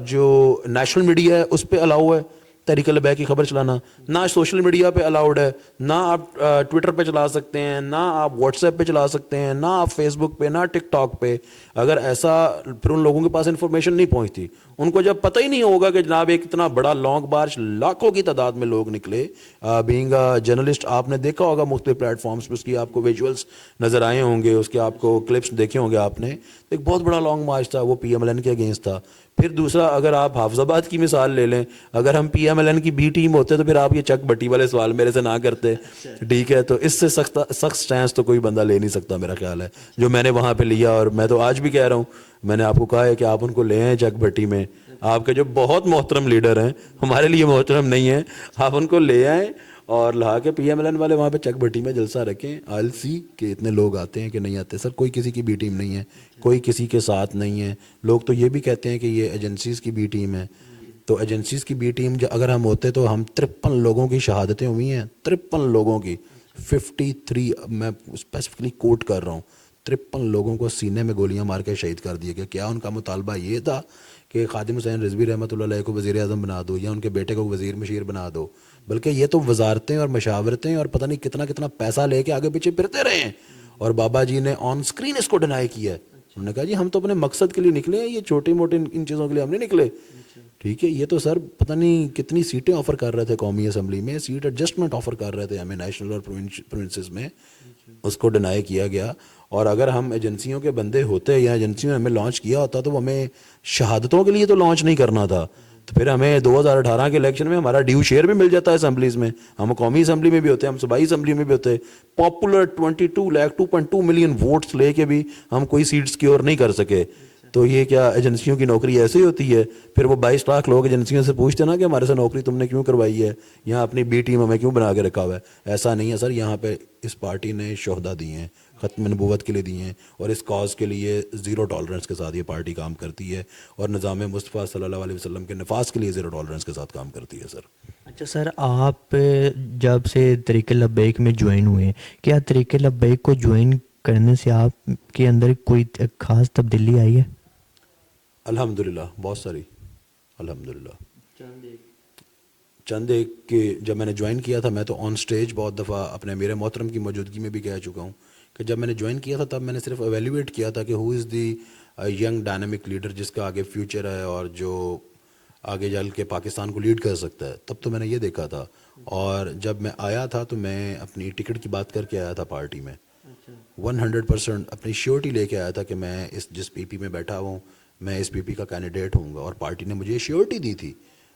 جو نیشنل میڈیا ہے اس پہ الاؤ ہے تحریک لبیک کی خبر چلانا, نہ سوشل میڈیا پہ الاؤڈ ہے, نہ آپ ٹویٹر پہ چلا سکتے ہیں, نہ آپ واٹس ایپ پہ چلا سکتے ہیں, نہ آپ فیس بک پہ, نہ ٹک ٹاک پہ. اگر ایسا پھر ان لوگوں کے پاس انفارمیشن نہیں پہنچتی, ان کو جب پتہ ہی نہیں ہوگا کہ جناب ایک اتنا بڑا لانگ مارچ لاکھوں کی تعداد میں لوگ نکلے. بینگ جرنلسٹ آپ نے دیکھا ہوگا مختلف پلیٹ فارمس پہ, اس کی آپ کو ویژولس نظر آئے ہوں گے, اس کے آپ کو کلپس دیکھے ہوں گے آپ نے. ایک بہت بڑا لانگ مارچ تھا, وہ پی ایم ایل این کے اگینسٹ تھا. پھر دوسرا اگر آپ حافظ آباد کی مثال لے لیں, اگر ہم پی ایم ایل این کی بی ٹیم ہوتے تو پھر آپ یہ چک بٹی والے سوال میرے سے نہ کرتے, ٹھیک ہے. تو اس سے سخت سٹینس تو کوئی بندہ لے نہیں سکتا میرا خیال ہے, جو میں نے وہاں پہ لیا. اور میں تو آج بھی کہہ رہا ہوں, میں نے آپ کو کہا ہے کہ آپ ان کو لے آئیں چک بٹی میں, آپ کے جو بہت محترم لیڈر ہیں, ہمارے لیے محترم نہیں ہیں, آپ ان کو لے آئیں اور لا کے پی ایم ایل این والے وہاں پہ چک بٹی میں جلسہ رکھیں. آئی سی کہ اتنے لوگ آتے ہیں کہ نہیں آتے. سر کوئی کسی کی بی ٹیم نہیں ہے, کوئی کسی کے ساتھ نہیں ہے. لوگ تو یہ بھی کہتے ہیں کہ یہ ایجنسیز کی بی ٹیم ہے. تو ایجنسیز کی بی ٹیم اگر ہم ہوتے تو ہم 53 لوگوں کی شہادتیں ہوئی ہیں, 53 لوگوں کی, 53, میں اسپیسیفکلی کوٹ کر رہا ہوں, 53 لوگوں کو سینے میں گولیاں مار کے شہید کر دیا گیا. کیا ان کا مطالبہ یہ تھا کہ خادم حسین رضوی رحمۃ اللہ علیہ کو وزیر اعظم بنا دو یا ان کے بیٹے کو وزیر مشیر بنا دو؟ بلکہ یہ تو وزارتیں اور مشاورتیں اور پتہ نہیں کتنا کتنا پیسہ لے کے آگے پیچھے پھرتے رہے ہیں. اور بابا جی نے آن اسکرین اس کو ڈینائی کیا ہے. انہوں نے کہا جی ہم تو اپنے مقصد کے لیے نکلے ہیں, یہ چھوٹی موٹی ان چیزوں کے لیے ہم نہیں نکلے. ٹھیک ہے, یہ تو سر پتہ نہیں کتنی سیٹیں آفر کر رہے تھے قومی اسمبلی میں, سیٹ ایڈجسٹمنٹ آفر کر رہے تھے ہمیں نیشنل اور پروونسز میں, اس کو ڈینائی کیا گیا. اور اگر ہم ایجنسیوں کے بندے ہوتے یا ایجنسیوں نے ہمیں لانچ کیا ہوتا تو وہ ہمیں شہادتوں کے لیے تو لانچ نہیں کرنا تھا. تو پھر ہمیں 2018 کے الیکشن میں ہمارا ڈیو شیئر بھی مل جاتا ہے اسمبلیز میں. ہم قومی اسمبلی میں بھی ہوتے ہیں, ہم صوبائی اسمبلی میں بھی ہوتے ہیں. پاپولر 2.2 ملین ووٹس لے کے بھی ہم کوئی سیٹ سیکیور نہیں کر سکے. تو یہ کیا ایجنسیوں کی نوکری ایسے ہی ہوتی ہے؟ پھر وہ 22 لاکھ لوگ ایجنسیوں سے پوچھتے نا کہ ہمارے سے نوکری تم نے کیوں کروائی ہے, یہاں اپنی بی ٹیم ہمیں کیوں بنا کے رکھا ہوا ہے. ایسا نہیں ہے سر, یہاں پہ اس پارٹی نے شہدا دی ہیں, ختم نبوت کے لیے دی ہیں, اور اس کاز کے لیے زیرو ٹالرنس کے ساتھ یہ پارٹی کام کرتی ہے, اور نظام مصطفیٰ صلی اللہ علیہ وسلم کے نفاذ کے لیے زیرو ٹالرنس کے ساتھ کام کرتی ہے سر. اچھا سر, آپ جب سے طریق لبیک میں جوائن ہوئے, کیا طریق لبیک کو جوائن کرنے سے آپ کے اندر کوئی خاص تبدیلی آئی ہے؟ الحمدللہ بہت ساری, الحمدللہ. چند ایک کہ جب میں نے جوائن کیا تھا, میں تو آن سٹیج بہت دفعہ اپنے میرے محترم کی موجودگی میں بھی کہہ چکا ہوں کہ جب میں نے جوائن کیا تھا تب میں نے صرف ایویلیویٹ کیا تھا کہ ہو از دی ینگ ڈائنامک لیڈر جس کا آگے فیوچر ہے اور جو آگے چل کے پاکستان کو لیڈ کر سکتا ہے. تب تو میں نے یہ دیکھا تھا. اور جب میں آیا تھا تو میں اپنی ٹکٹ کی بات کر کے آیا تھا پارٹی میں, 100% اپنی شیورٹی لے کے آیا تھا کہ میں جس پی پی میں بیٹھا ہوں میں اس پی پی کا کینڈیڈیٹ ہوں گا, اور پارٹی نے مجھے شیورٹی دی تھی.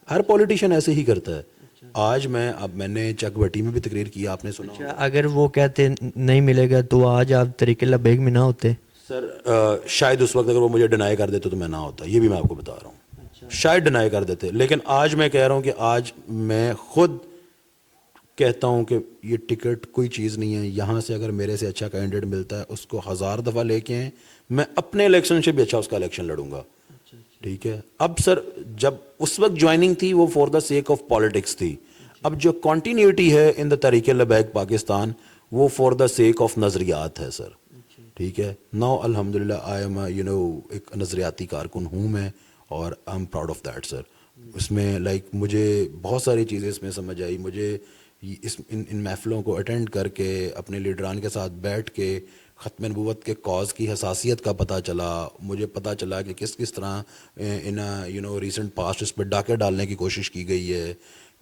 ہر پولیٹیشین ایسے ہی کرتا ہے. آج میں نے چک بٹی میں بھی تقریر کی, آپ نے سنا. اگر وہ کہتے نہیں ملے گا تو آج آپ طریق لبیک میں نہ ہوتے؟ سر شاید اس وقت اگر وہ مجھے ڈینائی کر دیتے تو میں نہ ہوتا, یہ بھی میں آپ کو بتا رہا ہوں. شاید ڈینائی کر دیتے, لیکن آج میں کہہ رہا ہوں کہ آج میں خود کہتا ہوں کہ یہ ٹکٹ کوئی چیز نہیں ہے. یہاں سے اگر میرے سے اچھا کینڈیڈیٹ ملتا ہے اس کو 1000 دفعہ لے کے آئیں, میں اپنے الیکشن سے بھی اچھا اس کا الیکشن لڑوں گا. ٹھیک ہے. اب سر جب اس وقت جوائننگ تھی وہ for the sake of politics تھی. اب جو کنٹینیوٹی ہے ان دا تحریک لبیک پاکستان وہ فار دا سیک آف نظریات ہے سر. ٹھیک ہے. ناؤ الحمدللہ آئی ایم ایک نظریاتی کارکن ہوں میں, اور I am proud of that sir. اس میں مجھے بہت ساری چیزیں اس میں سمجھ آئی. مجھے ان محفلوں کو اٹینڈ کر کے اپنے لیڈران کے ساتھ بیٹھ کے ختم نبوت کے کاز کی حساسیت کا پتہ چلا. مجھے پتہ چلا کہ کس طرح ان ریسنٹ پاسٹ اس پہ ڈاکے ڈالنے کی کوشش کی گئی ہے,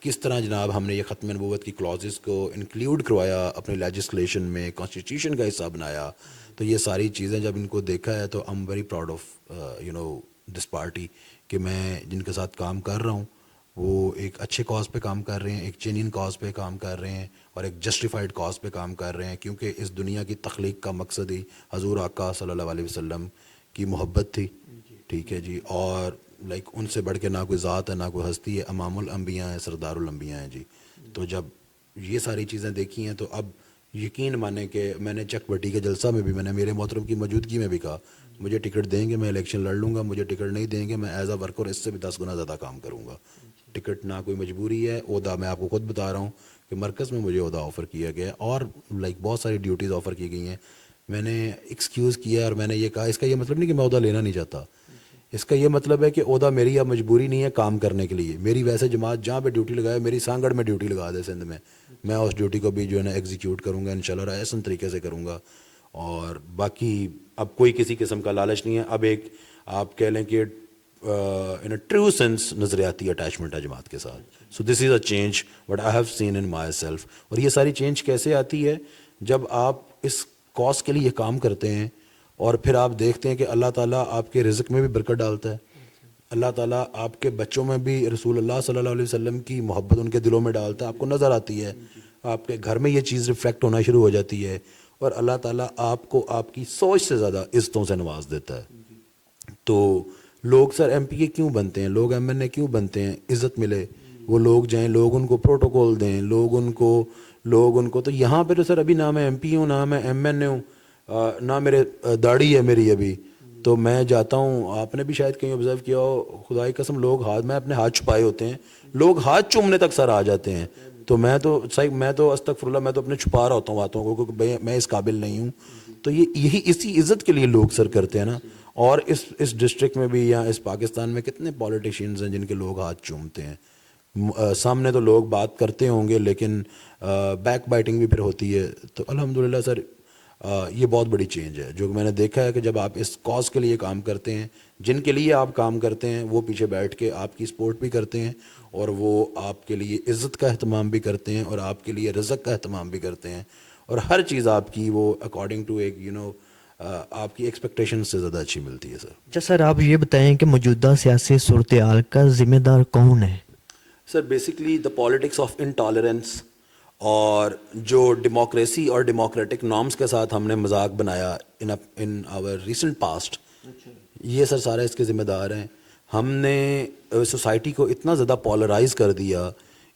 کس طرح جناب ہم نے یہ ختم نبوت کی کلازز کو انکلیوڈ کروایا اپنے لیجسلیشن میں, کانسٹیٹیوشن کا حصہ بنایا. تو یہ ساری چیزیں جب ان کو دیکھا ہے تو I am very proud of this party کہ میں جن کے ساتھ کام کر رہا ہوں وہ ایک اچھے کاز پہ کام کر رہے ہیں, ایک جینین کاز پہ کام کر رہے ہیں, اور ایک جسٹیفائڈ کاز پہ کام کر رہے ہیں. کیونکہ اس دنیا کی تخلیق کا مقصد ہی حضور آقا صلی اللہ علیہ وسلم کی محبت تھی. ٹھیک ہے جی. اور ان سے بڑھ کے نہ کوئی ذات ہے نہ کوئی ہستی ہے, امام الانبیاء ہیں, سردار الانبیاء ہیں جی. تو جب یہ ساری چیزیں دیکھی ہیں تو اب یقین مانیں کہ میں نے چک بٹی کے جلسہ میں بھی میں نے میرے محترم کی موجودگی میں بھی کہا مجھے ٹکٹ دیں گے میں الیکشن لڑ لوں گا, مجھے ٹکٹ نہیں دیں گے میں ایز اے ورکر اس سے بھی 10 گنا زیادہ کام کروں گا. ٹکٹ نہ کوئی مجبوری ہے. عہدہ میں آپ کو خود بتا رہا ہوں کہ مرکز میں مجھے عہدہ آفر کیا گیا ہے اور لائک بہت ساری ڈیوٹیز آفر کی گئی ہیں. میں نے ایکسکیوز کیا اور میں نے یہ کہا اس کا یہ مطلب نہیں کہ میں عہدہ لینا نہیں چاہتا. اس کا یہ مطلب ہے کہ عہدہ میری اب مجبوری نہیں ہے کام کرنے کے لیے. میری ویسے جماعت جہاں پہ ڈیوٹی لگائے, میری سانگڑ میں ڈیوٹی لگا دے سندھ میں اس ڈیوٹی کو بھی جو ہے نا ایگزیکیوٹ کروں گا انشاءاللہ, احسن طریقے سے کروں گا. اور باقی اب کوئی کسی قسم کا لالچ نہیں ہے. اب ایک آپ کہہ لیں کہ ان اے ٹرو سینس نظریاتی اٹیچمنٹ ہے جماعت کے ساتھ. So this is a change what I have seen in myself. اور یہ ساری چینج کیسے آتی ہے؟ جب آپ اس کاز کے لیے کام کرتے ہیں اور پھر آپ دیکھتے ہیں کہ اللہ تعالیٰ آپ کے رزق میں بھی برکت ڈالتا ہے, اللہ تعالیٰ آپ کے بچوں میں بھی رسول اللہ صلی اللہ علیہ وسلم کی محبت ان کے دلوں میں ڈالتا ہے, آپ کو نظر آتی ہے, آپ کے گھر میں یہ چیز ریفلیکٹ ہونا شروع ہو جاتی ہے, اور اللہ تعالیٰ آپ کو آپ کی سوچ سے زیادہ عزتوں سے نواز دیتا ہے. تو لوگ سر ایم پی کے کیوں بنتے ہیں, لوگ ایم این اے کیوں بنتے ہیں؟ عزت ملے, وہ لوگ جائیں, لوگ ان کو پروٹوکول دیں, لوگ ان کو تو یہاں پہ تو سر ابھی نہ میں ایم پی ہوں نہ میں ایم این اے ہوں, نہ میرے داڑھی ہے میری ابھی. تو میں جاتا ہوں, آپ نے بھی شاید کہیں آبزرو کیا ہو, خدا کی قسم لوگ میں اپنے ہاتھ چھپائے ہوتے ہیں, لوگ ہاتھ چومنے تک سر آ جاتے ہیں. تو میں تو استغفر اللہ, میں تو اپنے چھپا رہا ہوتا ہوں باتوں کو کیونکہ میں اس قابل نہیں ہوں. تو اسی عزت کے لیے لوگ سر کرتے ہیں نا. اور اس ڈسٹرکٹ میں بھی یا اس پاکستان میں کتنے پولیٹیشینز ہیں جن کے لوگ ہاتھ چومتے ہیں. سامنے تو لوگ بات کرتے ہوں گے لیکن بیک بائٹنگ بھی پھر ہوتی ہے. تو الحمدللہ سر یہ بہت بڑی چینج ہے جو میں نے دیکھا ہے کہ جب آپ اس کاز کے لیے کام کرتے ہیں, جن کے لیے آپ کام کرتے ہیں وہ پیچھے بیٹھ کے آپ کی سپورٹ بھی کرتے ہیں, اور وہ آپ کے لیے عزت کا اہتمام بھی کرتے ہیں, اور آپ کے لیے رزق کا اہتمام بھی کرتے ہیں, اور ہر چیز آپ کی وہ اکارڈنگ ٹو ایک آپ کی ایکسپیکٹیشن سے زیادہ اچھی ملتی ہے سر. اچھا سر, آپ یہ بتائیں کہ موجودہ سیاسی صورتحال کا ذمہ دار کون ہے؟ Sir basically the politics of intolerance, اور جو ڈیموکریسی اور ڈیموکریٹک نارمس کے ساتھ ہم نے مذاق بنایا ان آور ریسنٹ پاسٹ, یہ سر سارا اس کے ذمہ دار ہیں. ہم نے سوسائٹی کو اتنا زیادہ پولرائز کر دیا,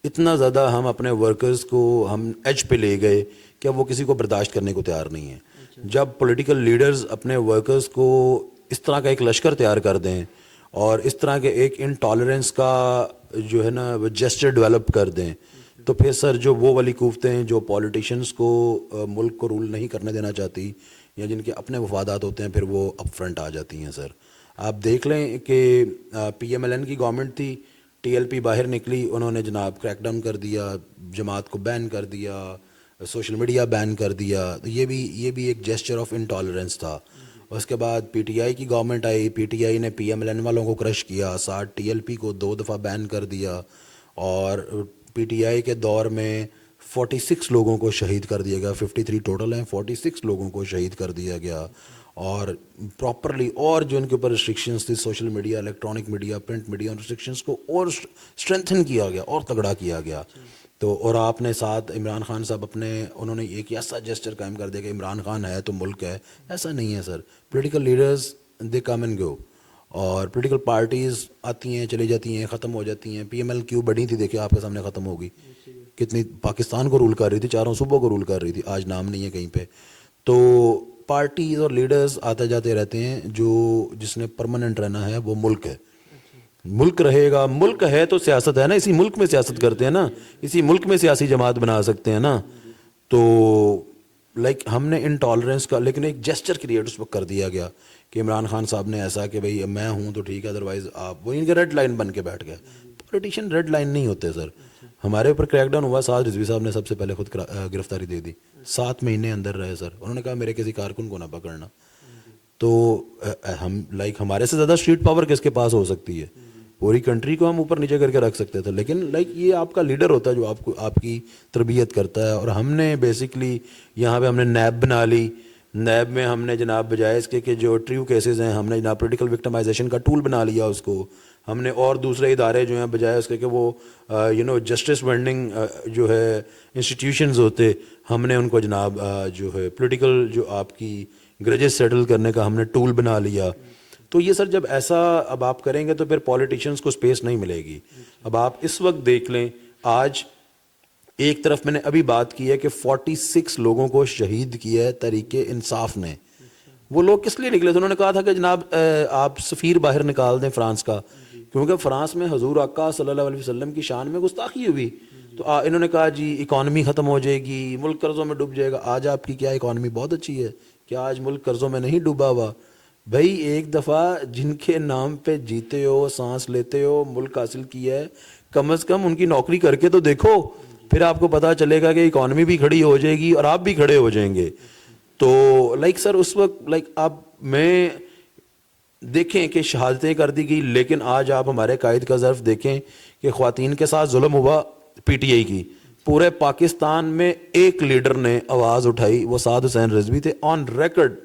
اتنا زیادہ ہم اپنے ورکرز کو ہم ایج پہ لے گئے کہ اب وہ کسی کو برداشت کرنے کو تیار نہیں ہیں. جب پولیٹیکل لیڈرز اپنے ورکرز کو اس طرح کا ایک لشکر تیار کر دیں اور اس طرح کے ایک انٹالرنس کا جو ہے نا وہ جیسچر ڈیولپ کر دیں, تو پھر سر جو وہ والی قوتیں ہیں جو پولیٹیشنز کو ملک کو رول نہیں کرنے دینا چاہتی یا جن کے اپنے مفادات ہوتے ہیں, پھر وہ اپ فرنٹ آ جاتی ہیں. سر آپ دیکھ لیں کہ پی ایم ایل این کی گورنمنٹ تھی, ٹی ایل پی باہر نکلی, انہوں نے جناب کریک ڈاؤن کر دیا, جماعت کو بین کر دیا, سوشل میڈیا بین کر دیا. تو یہ بھی ایک جیسچر آف انٹالرنس تھا. اس کے بعد پی ٹی آئی کی government I, P T I نے پی ایم ایل این والوں کو کرش کیا, ساتھ ٹی ایل پی کو 2 دفعہ بین کر دیا, اور پی ٹی آئی کے دور میں 46 لوگوں کو شہید کر دیا گیا. 53 ٹوٹل ہیں, 46 لوگوں کو شہید کر دیا گیا. اور پراپرلی اور جو ان کے اوپر ریسٹرکشنز تھی, social media, electronic media, print media, ان ریسٹرکشنز کو اور اسٹرینتھن کیا گیا اور تگڑا کیا گیا. تو اور آپ نے ساتھ عمران خان صاحب انہوں نے ایک ایسا جیسچر قائم کر دیا کہ عمران خان ہے تو ملک ہے. ایسا نہیں ہے sir. Political leaders they come and go, اور پولیٹیکل پارٹیز آتی ہیں چلی جاتی ہیں, ختم ہو جاتی ہیں. پی ایم ایل کیوں بڑی تھی, دیکھیں آپ کے سامنے ختم ہوگی. کتنی پاکستان کو رول کر رہی تھی, 4 صوبوں کو رول کر رہی تھی, آج نام نہیں ہے کہیں پہ. تو پارٹیز اور لیڈرز آتے جاتے رہتے ہیں, جس نے پرماننٹ رہنا ہے وہ ملک ہے. ملک رہے گا, ملک ہے تو سیاست ہے نا, اسی ملک میں سیاست کرتے ہیں نا, اسی ملک میں سیاسی جماعت بنا سکتے ہیں نا. تو ہم نے انٹالرنس کا لیکن ایک جیسچر کریٹ اس وقت کر دیا گیا کہ عمران خان صاحب نے ایسا کہ بھئی میں ہوں تو ٹھیک ہے, ادروائز آپ, وہ ان کے ریڈ لائن بن کے بیٹھ گئے. پولیٹیشین ریڈ لائن نہیں ہوتے سر. ہمارے اوپر کریک ڈاؤن ہوا, سعد رضوی صاحب نے سب سے پہلے خود گرفتاری دے دی, 7 مہینے اندر رہے سر. انہوں نے کہا میرے کسی کارکن کو نہ پکڑنا. تو ہم ہمارے سے زیادہ اسٹریٹ پاور کس کے پاس ہو سکتی ہے؟ پوری کنٹری کو ہم اوپر نیچے کر کے رکھ سکتے تھے, لیکن یہ آپ کا لیڈر ہوتا ہے جو آپ کی تربیت کرتا ہے. اور ہم نے بیسکلی یہاں پہ ہم نے نیب بنا لی. نیب میں ہم نے جناب بجائے اس کے کہ جو ٹریو کیسز ہیں, ہم نے جناب پولیٹیکل وکٹمائزیشن کا ٹول بنا لیا اس کو. ہم نے اور دوسرے ادارے جو ہیں بجائے اس کے کہ وہ جسٹس وینڈنگ جو ہے انسٹیٹیوشنز ہوتے, ہم نے ان کو جناب جو ہے پولیٹیکل جو آپ کی گرجز سیٹل کرنے کا ہم نے ٹول بنا لیا. تو یہ سر جب ایسا اب آپ کریں گے تو پھر پولیٹیشنز کو سپیس نہیں ملے گی. اب آپ اس وقت دیکھ لیں, آج ایک طرف میں نے ابھی بات کی ہے کہ 46 لوگوں کو شہید کیا ہے تحریک انصاف نے, وہ لوگ کس لیے نکلے تھے؟ انہوں نے کہا تھا کہ جناب آپ سفیر باہر نکال دیں فرانس کا، کیونکہ فرانس میں حضور آقا صلی اللہ علیہ وسلم کی شان میں گستاخی ہوئی. تو انہوں نے کہا جی اکانومی ختم ہو جائے گی، ملک قرضوں میں ڈوب جائے گا. آج آپ کی کیا اکانومی بہت اچھی ہے؟ کیا آج ملک قرضوں میں نہیں ڈوبا ہوا؟ بھائی ایک دفعہ جن کے نام پہ جیتے ہو، سانس لیتے ہو، ملک حاصل کیا ہے، کم از کم ان کی نوکری کر کے تو دیکھو، پھر آپ کو پتہ چلے گا کہ اکانومی بھی کھڑی ہو جائے گی اور آپ بھی کھڑے ہو جائیں گے. تو سر اس وقت آپ میں دیکھیں کہ شہادتیں کر دی گئی، لیکن آج آپ ہمارے قائد کا ظرف دیکھیں کہ خواتین کے ساتھ ظلم ہوا پی ٹی آئی کی. پورے پاکستان میں ایک لیڈر نے آواز اٹھائی، وہ سعد حسین رضوی تھے. آن ریکارڈ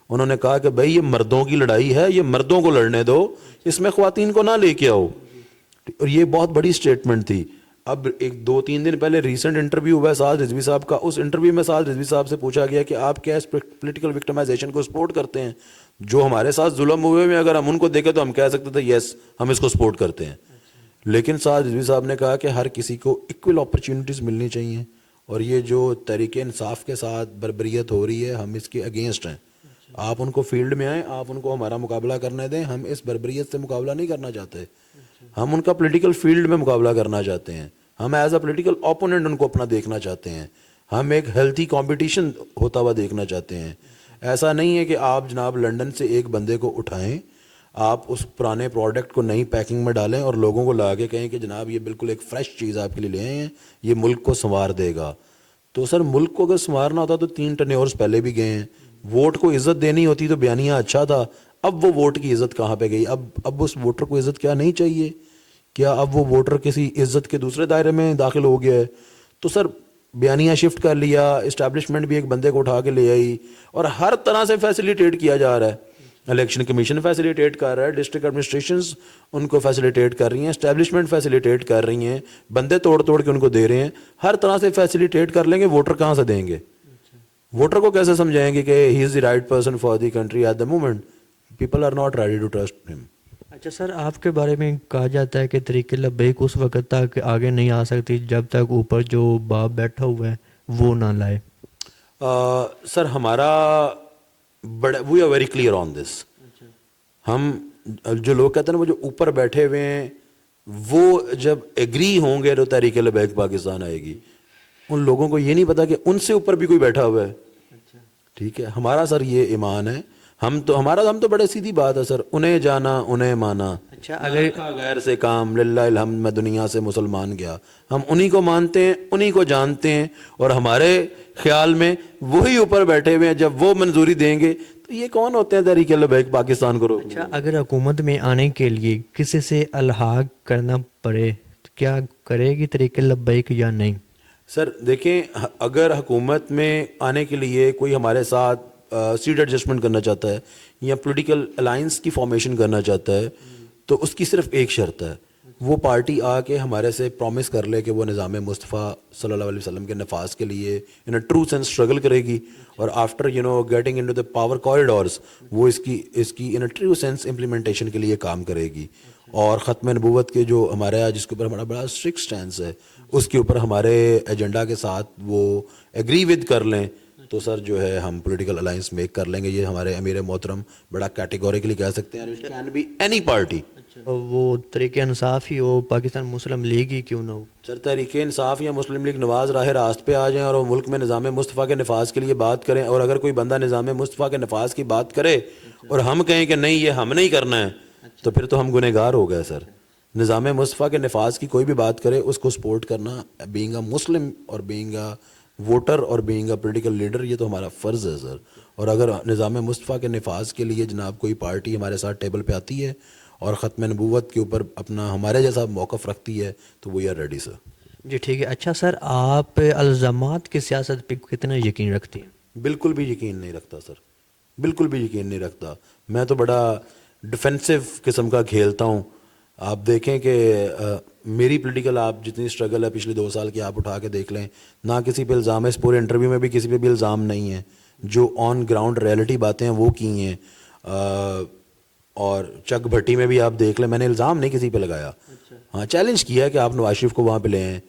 انہوں نے کہا کہ بھائی یہ مردوں کی لڑائی ہے، یہ مردوں کو لڑنے دو، اس میں خواتین کو نہ لے کے آؤ. اور یہ بہت بڑی سٹیٹمنٹ تھی. اب ایک 2-3 دن پہلے ریسنٹ انٹرویو ہوا ہے سعد رضوی صاحب کا. اس انٹرویو میں سعد رضوی صاحب سے پوچھا گیا کہ آپ کیا اس پولیٹیکل وکٹمائزیشن کو سپورٹ کرتے ہیں؟ جو ہمارے ساتھ ظلم ہوئے میں اگر ہم ان کو دیکھیں تو ہم کہہ سکتے تھے یس ہم اس کو سپورٹ کرتے ہیں. لیکن سعد رضوی صاحب نے کہا کہ ہر کسی کو ایکول اپرچونٹیز ملنی چاہیے، اور یہ جو تحریک انصاف کے ساتھ بربریت ہو رہی ہے ہم اس کے اگینسٹ ہیں. آپ ان کو فیلڈ میں آئیں، آپ ان کو ہمارا مقابلہ کرنے دیں. ہم اس بربریت سے مقابلہ نہیں کرنا چاہتے، ہم ان کا پولیٹیکل فیلڈ میں مقابلہ کرنا چاہتے ہیں. ہم ایز اے پولیٹیکل اوپوننٹ ان کو اپنا دیکھنا چاہتے ہیں. ہم ایک ہیلتھی کمپٹیشن ہوتا ہوا دیکھنا چاہتے ہیں. ایسا نہیں ہے کہ آپ جناب لنڈن سے ایک بندے کو اٹھائیں، آپ اس پرانے پروڈکٹ کو نئی پیکنگ میں ڈالیں اور لوگوں کو لا کے کہیں کہ جناب یہ بالکل ایک فریش چیز آپ کے لیے لے آئے ہیں، یہ ملک کو سنوار دے گا. تو سر ملک کو اگر سنوارنا ہوتا تو 3 ٹینیورز پہلے بھی گئے ہیں. ووٹ کو عزت دینی ہوتی تو بیانیہ اچھا تھا. اب وہ ووٹ کی عزت کہاں پہ گئی؟ اب اس ووٹر کو عزت کیا نہیں چاہیے؟ کیا اب وہ ووٹر کسی عزت کے دوسرے دائرے میں داخل ہو گیا ہے؟ تو سر بیانیہ شفٹ کر لیا، اسٹیبلشمنٹ بھی ایک بندے کو اٹھا کے لے آئی، اور ہر طرح سے فیسیلیٹیٹ کیا جا رہا ہے. الیکشن کمیشن فیسیلیٹیٹ کر رہا ہے، ڈسٹرکٹ ایڈمنسٹریشنز ان کو فیسیلیٹیٹ کر رہی ہیں، اسٹیبلشمنٹ فیسیلیٹیٹ کر رہی ہیں، بندے توڑ توڑ کے ان کو دے رہے ہیں. ہر طرح سے فیسیلیٹیٹ کر لیں گے، ووٹر کہاں سے دیں گے؟ ووٹر کو کیسے سمجھائیں گے کہ he is the right person for the country at the moment? People are not ready to trust him. اچھا سر، آپ کے بارے میں کہا جاتا ہے کہ طریق لبیک اس وقت تک آگے نہیں آ سکتی جب تک اوپر جو باپ بیٹھا ہوا ہے وہ نہ لائے. سر ہمارا we are very clear on this. ہم جو لوگ کہتے ہیں نا وہ جو اوپر بیٹھے ہوئے ہیں وہ جب ایگری ہوں گے تو تحریک لبیک پاکستان آئے گی. ان لوگوں کو یہ نہیں پتا کہ ان سے اوپر بھی کوئی بیٹھا ہوا ہے. ٹھیک ہے، ہمارا سر یہ ایمان ہے. ہم تو بڑے سیدھی بات ہے سر، انہیں جانا انہیں مانا. اچھا اگر غیر سے کام للہ الحمد، میں دنیا سے مسلمان گیا. ہم انہی کو مانتے ہیں، انہی کو جانتے ہیں، اور ہمارے خیال میں وہی اوپر بیٹھے ہوئے ہیں. جب وہ منظوری دیں گے تو یہ کون ہوتے ہیں تحریک لبیک پاکستان کو روکنے؟ اچھا اگر حکومت میں آنے کے لیے کسی سے الحاق کرنا پڑے تو کیا کرے گی طریق لبیک یا نہیں؟ سر دیکھیں، اگر حکومت میں آنے کے لیے کوئی ہمارے ساتھ سیٹ ایڈجسٹمنٹ کرنا چاہتا ہے یا پولیٹیکل الائنس کی فارمیشن کرنا چاہتا ہے تو اس کی صرف ایک شرط ہے، وہ پارٹی آ کے ہمارے سے پرومس کر لے کہ وہ نظام مصطفیٰ صلی اللہ علیہ وسلم کے نفاذ کے لیے ان اے ٹرو سینس اسٹرگل کرے گی، اور after getting into the power corridors وہ اس کی ان اے ٹرو سینس امپلیمنٹیشن کے لیے کام کرے گی. اور ختم نبوت کے جو ہمارے جس کے اوپر ہمارا بڑا اسٹرکٹ سٹینس ہے، اس کے اوپر ہمارے ایجنڈا کے ساتھ وہ ایگری ود کر لیں تو سر جو ہے ہم پولیٹیکل الائنس میک کر لیں گے. یہ ہمارے امیر محترم بڑا کیٹیگوریکلی کہہ سکتے ہیں، it can be any party. وہ طریق انصاف ہی ہو، پاکستان مسلم لیگ ہی کیوں نہ ہو. سر تحریک انصاف یا مسلم لیگ نواز راہ راست پہ آ جائیں اور وہ ملک میں نظام مصطفیٰ کے نفاذ کے لیے بات کریں، اور اگر کوئی بندہ نظام مصطفیٰ کے نفاذ کی بات کرے اور ہم کہیں کہ نہیں یہ ہم نہیں کرنا ہے تو پھر تو ہم گنہگار ہو گئے. سر نظام مصطفیٰ کے نفاذ کی کوئی بھی بات کرے اس کو سپورٹ کرنا، بینگ اے مسلم اور بینگ اے ووٹر اور بینگ اے پولیٹیکل لیڈر، یہ تو ہمارا فرض ہے سر. اور اگر نظام مصطفیٰ کے نفاذ کے لیے جناب کوئی پارٹی ہمارے ساتھ ٹیبل پہ آتی ہے اور ختم نبوت کے اوپر اپنا ہمارے جیسا موقف رکھتی ہے تو وی آر ریڈی سر. جی ٹھیک ہے. اچھا سر، آپ الزامات کی سیاست پہ کتنا یقین رکھتی ہیں؟ بالکل بھی یقین نہیں رکھتا سر، بالکل بھی یقین نہیں رکھتا. میں تو بڑا ڈیفینسو قسم کا کھیلتا ہوں. آپ دیکھیں کہ میری پولیٹیکل آپ جتنی اسٹرگل ہے پچھلے 2 سال کی آپ اٹھا کے دیکھ لیں، نہ کسی پہ الزام ہے. اس پورے انٹرویو میں بھی کسی پہ بھی الزام نہیں ہے. جو آن گراؤنڈ ریئلٹی باتیں ہیں وہ کی ہیں. اور چک بھٹی میں بھی آپ دیکھ لیں، میں نے الزام نہیں کسی پہ لگایا. ہاں چیلنج کیا کہ آپ نواز شریف کو وہاں پہ لے آئیں.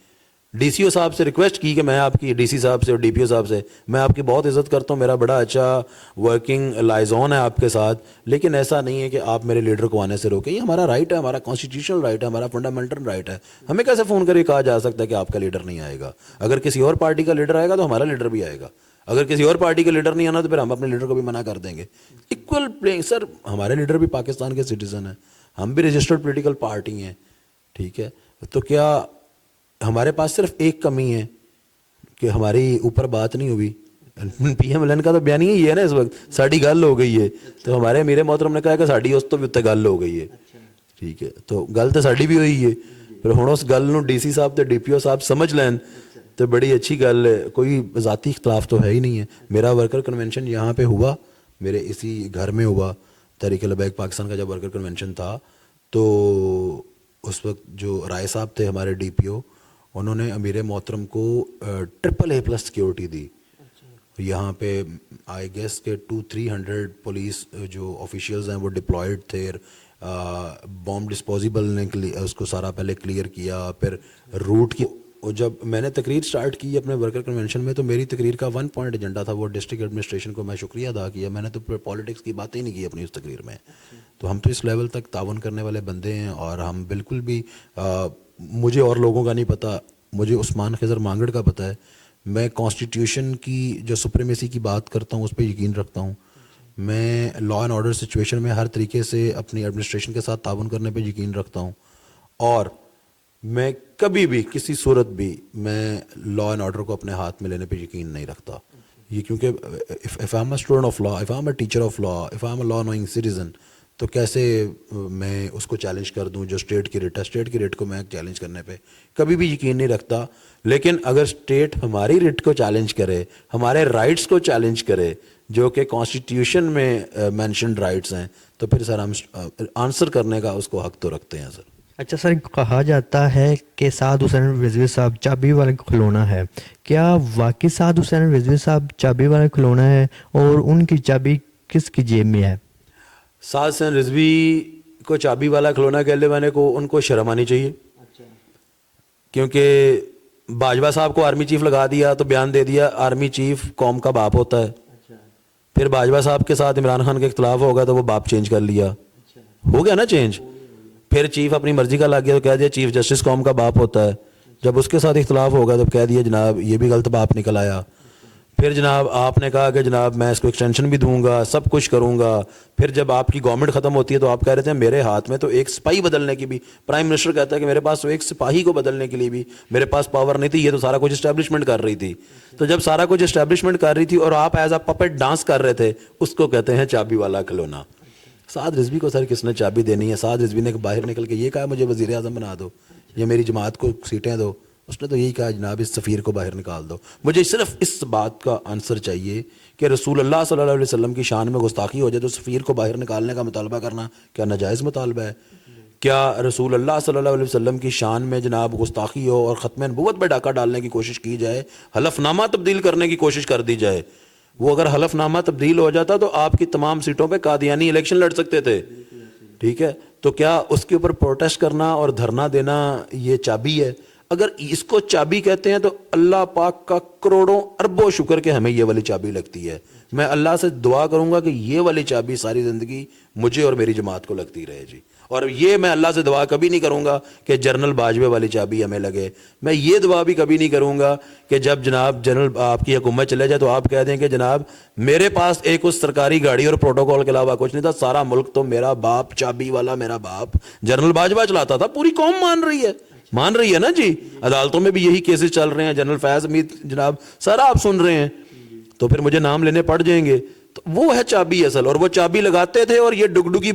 ڈی سی او صاحب سے ریکویسٹ کی کہ میں آپ کی ڈی سی صاحب سے اور ڈی پی او صاحب سے میں آپ کی بہت عزت کرتا ہوں, میرا بڑا اچھا ورکنگ لائزون ہے آپ کے ساتھ, لیکن ایسا نہیں ہے کہ آپ میرے لیڈر کو آنے سے روکیں. یہ ہمارا رائٹ ہے, ہمارا کانسٹیٹیوشنل رائٹ ہے, ہمارا فنڈامنٹل رائٹ ہے. ہمیں کیسے فون کر کے کہا جا سکتا ہے کہ آپ کا لیڈر نہیں آئے گا؟ اگر کسی اور پارٹی کا لیڈر آئے گا تو ہمارا لیڈر بھی آئے گا, اگر کسی اور پارٹی کا لیڈر نہیں آنا تو پھر ہم اپنے لیڈر کو بھی منع کر دیں گے. ایکول پلینگ سر, ہمارے لیڈر بھی پاکستان کے سٹیزن ہیں, ہم بھی رجسٹرڈ پولیٹیکل پارٹی ہیں, ٹھیک ہے. تو کیا ہمارے پاس صرف ایک کمی ہے کہ ہماری اوپر بات نہیں ہوئی؟ پی ایم ایل کا تو بیان ہی ہے نا اس وقت, ساڑی گل ہو گئی ہے. تو ہمارے امیر محترم نے کہا کہ ساڑی اس تو بھی اتنے گل ہو گئی ہے, ٹھیک ہے. تو گل تو ساڑی بھی ہوئی ہے, پھر ہوں اس گل نو ڈی سی صاحب تے ڈی پی او صاحب سمجھ لین تو بڑی اچھی گل ہے. کوئی ذاتی اختلاف تو ہے ہی نہیں ہے. میرا ورکر کنونشن یہاں پہ ہوا, میرے اسی گھر میں ہوا. تحریک لبیک پاکستان کا جب ورکر کنونشن تھا تو اس وقت جو رائے صاحب تھے ہمارے ڈی پی او, انہوں نے امیر محترم کو AAA+ سیکیورٹی دی. یہاں پہ آئی گیس کہ 200-300 پولیس جو آفیشیلز ہیں وہ ڈپلائڈ تھے. بام ڈسپوزیبل نے اس کو سارا پہلے کلیئر کیا, پھر روٹ کی. اور جب میں نے تقریر سٹارٹ کی اپنے ورکر کنونشن میں تو میری تقریر کا 1 پوائنٹ ایجنڈا تھا, وہ ڈسٹرکٹ ایڈمنسٹریشن کو میں شکریہ ادا کیا. میں نے تو پالیٹکس کی باتیں ہی نہیں کی اپنی اس تقریر میں. تو ہم تو اس لیول تک تعاون کرنے والے بندے ہیں, اور ہم بالکل بھی مجھے اور لوگوں کا نہیں پتہ, مجھے عثمان خضر مانگڑ کا پتہ ہے. میں کانسٹیٹیوشن کی جو سپریمیسی کی بات کرتا ہوں اس پہ یقین رکھتا ہوں. میں لا اینڈ آرڈر سچویشن میں ہر طریقے سے اپنی ایڈمنسٹریشن کے ساتھ تعاون کرنے پہ یقین رکھتا ہوں, اور میں کبھی بھی کسی صورت بھی میں لا اینڈ آرڈر کو اپنے ہاتھ میں لینے پہ یقین نہیں رکھتا. یہ کیونکہ if I'm a student of law, if I'm a teacher of law, if I'm a law knowing citizen, تو کیسے میں اس کو چیلنج کر دوں جو اسٹیٹ کی ریٹ ہے. اسٹیٹ کی ریٹ کو میں چیلنج کرنے پہ کبھی بھی یقین نہیں رکھتا. لیکن اگر اسٹیٹ ہماری ریٹ کو چیلنج کرے, ہمارے رائٹس کو چیلنج کرے جو کہ کانسٹیٹیوشن میں مینشنڈ رائٹس ہیں, تو پھر سر ہم آنسر کرنے کا اس کو حق تو رکھتے ہیں سر. اچھا سر, کہا جاتا ہے کہ سعد حسین رضوی صاحب چابی والا کھلونا ہے. کیا واقعی سعد حسین رضوی صاحب چابی والا کھلونا ہے, اور ان کی چابی کس کی جیب میں ہے؟ سعد حسین رضوی کو چابی والا کھلونا کہنے والے کو ان کو شرم آنی چاہیے, کیونکہ باجوہ صاحب کو آرمی چیف لگا دیا تو بیان دے دیا آرمی چیف قوم کا باپ ہوتا ہے. پھر باجوہ صاحب کے ساتھ عمران خان کا اختلاف ہوگا تو وہ باپ چینج کر لیا, ہو گیا نا چینج. پھر چیف اپنی مرضی کا لگ گیا تو کہہ دیا چیف جسٹس قوم کا باپ ہوتا ہے. جب اس کے ساتھ اختلاف ہوگا تو کہہ دیا جناب یہ بھی غلط باپ نکل آیا. پھر جناب آپ نے کہا کہ جناب میں اس کو ایکسٹینشن بھی دوں گا, سب کچھ کروں گا. پھر جب آپ کی گورنمنٹ ختم ہوتی ہے تو آپ کہہ رہے تھے میرے ہاتھ میں تو ایک سپاہی بدلنے کی بھی, پرائم منسٹر کہتا ہے کہ میرے پاس تو ایک سپاہی کو بدلنے کے لیے بھی میرے پاس پاور نہیں تھی, یہ تو سارا کچھ اسٹیبلشمنٹ کر رہی تھی. تو جب سارا کچھ اسٹیبلشمنٹ کر رہی تھی اور آپ ایز اے پپٹ ڈانس کر رہے تھے, اس کو کہتے ہیں چابی والا کھلونا. سعد رضوی کو سر کس نے چابی دینی ہے؟ سعد رضوی نے باہر نکل کے یہ کہا مجھے وزیر اعظم بنا دو یا میری جماعت کو سیٹیں دو. اس نے تو یہی کہا جناب اس سفیر کو باہر نکال دو. مجھے صرف اس بات کا آنسر چاہیے کہ رسول اللہ صلی اللہ علیہ وسلم کی شان میں گستاخی ہو جائے تو سفیر کو باہر نکالنے کا مطالبہ کرنا کیا ناجائز مطالبہ ہے؟ کیا رسول اللہ صلی اللہ علیہ وسلم کی شان میں جناب گستاخی ہو اور ختم نبوت پہ ڈاکہ ڈالنے کی کوشش کی جائے, حلف نامہ تبدیل کرنے کی کوشش کر دی جائے؟ وہ اگر حلف نامہ تبدیل ہو جاتا تو آپ کی تمام سیٹوں پہ قادیانی الیکشن لڑ سکتے تھے, ٹھیک ہے. تو کیا اس کے اوپر پروٹیسٹ کرنا اور دھرنا دینا یہ چابی ہے؟ اگر اس کو چابی کہتے ہیں تو اللہ پاک کا کروڑوں اربوں شکر کہ ہمیں یہ والی چابی لگتی ہے. میں اللہ سے دعا کروں گا کہ یہ والی چابی ساری زندگی مجھے اور میری جماعت کو لگتی رہے جی. اور یہ میں اللہ سے دعا کبھی نہیں کروں گا کہ جنرل باجوے والی چابی ہمیں لگے. میں یہ دعا بھی کبھی نہیں کروں گا کہ جب جناب جنرل آپ کی حکومت چلے جائے تو آپ کہہ دیں کہ جناب میرے پاس ایک اس سرکاری گاڑی اور پروٹوکول کے علاوہ کچھ نہیں تھا, سارا ملک تو میرا باپ چابی والا میرا باپ جنرل باجوہ چلاتا تھا. پوری قوم مان رہی ہے نا جی. عدالتوں میں بھی یہی کیسز چل رہے ہیں. جنرل فیض حمید جناب سارا آپ سن رہے ہیں, تو پھر مجھے نام لینے پڑ جائیں گے. تو وہ ہے چابی اصل, اور وہ چابی لگاتے تھے. اور یہ ڈگڈگی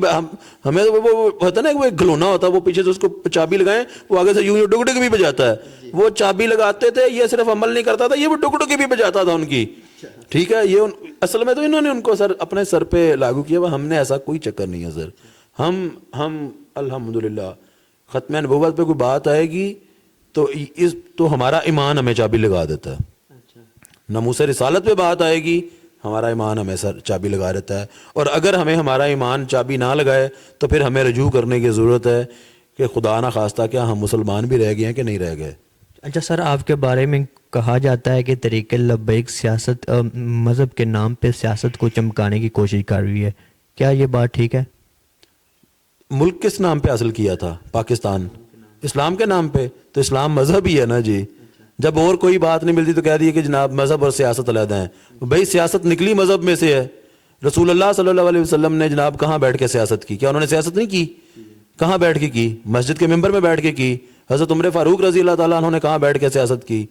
ہمیں وہ ہوتا نا وہ ایک گھلونا ہوتا ہے, وہ پیچھے سے اس کو چابی لگائیں وہ آگے سے یوں ڈگڈگ بھی بجاتا ہے. وہ چابی لگاتے تھے, یہ صرف عمل نہیں کرتا تھا, یہ وہ ڈگڈگی بھی بجاتا تھا ان کی, ٹھیک ہے. یہ اصل میں تو انہوں نے ان کو سر اپنے سر پہ لاگو کیا. ہم نے ایسا کوئی چکر نہیں ہے سر. ہم الحمدللہ ختم نبوت پہ کوئی بات آئے گی تو ہمارا ایمان ہمیں چابی لگا دیتا ہے. ناموس رسالت پہ بات آئے گی ہمارا ایمان ہمیں سر چابی لگا دیتا ہے. اور اگر ہمیں ہمارا ایمان چابی نہ لگائے تو پھر ہمیں رجوع کرنے کی ضرورت ہے کہ خدا نہ خواستہ کیا ہم مسلمان بھی رہ گئے ہیں کہ نہیں رہ گئے. اچھا سر، آپ کے بارے میں کہا جاتا ہے کہ طریق لبیک سیاست مذہب کے نام پہ سیاست کو چمکانے کی کوشش کر رہی ہے، کیا یہ بات ٹھیک ہے؟ ملک کس نام پہ حاصل کیا تھا پاکستان؟ اسلام کے نام پہ. تو اسلام مذہب ہی ہے نا جی. جب اور کوئی بات نہیں ملتی تو کہہ دیے کہ جناب مذہب اور سیاست علیحدہ ہیں. بھائی سیاست نکلی مذہب میں سے ہے. رسول اللہ صلی اللہ علیہ وسلم نے جناب کہاں بیٹھ کے سیاست کی؟ کیا انہوں نے سیاست نہیں کی؟ کہاں بیٹھ کے کی؟ مسجد کے ممبر میں بیٹھ کے کی. حضرت عمر فاروق رضی اللہ تعالیٰ عنہ نے کہاں بیٹھ کے سیاست کی؟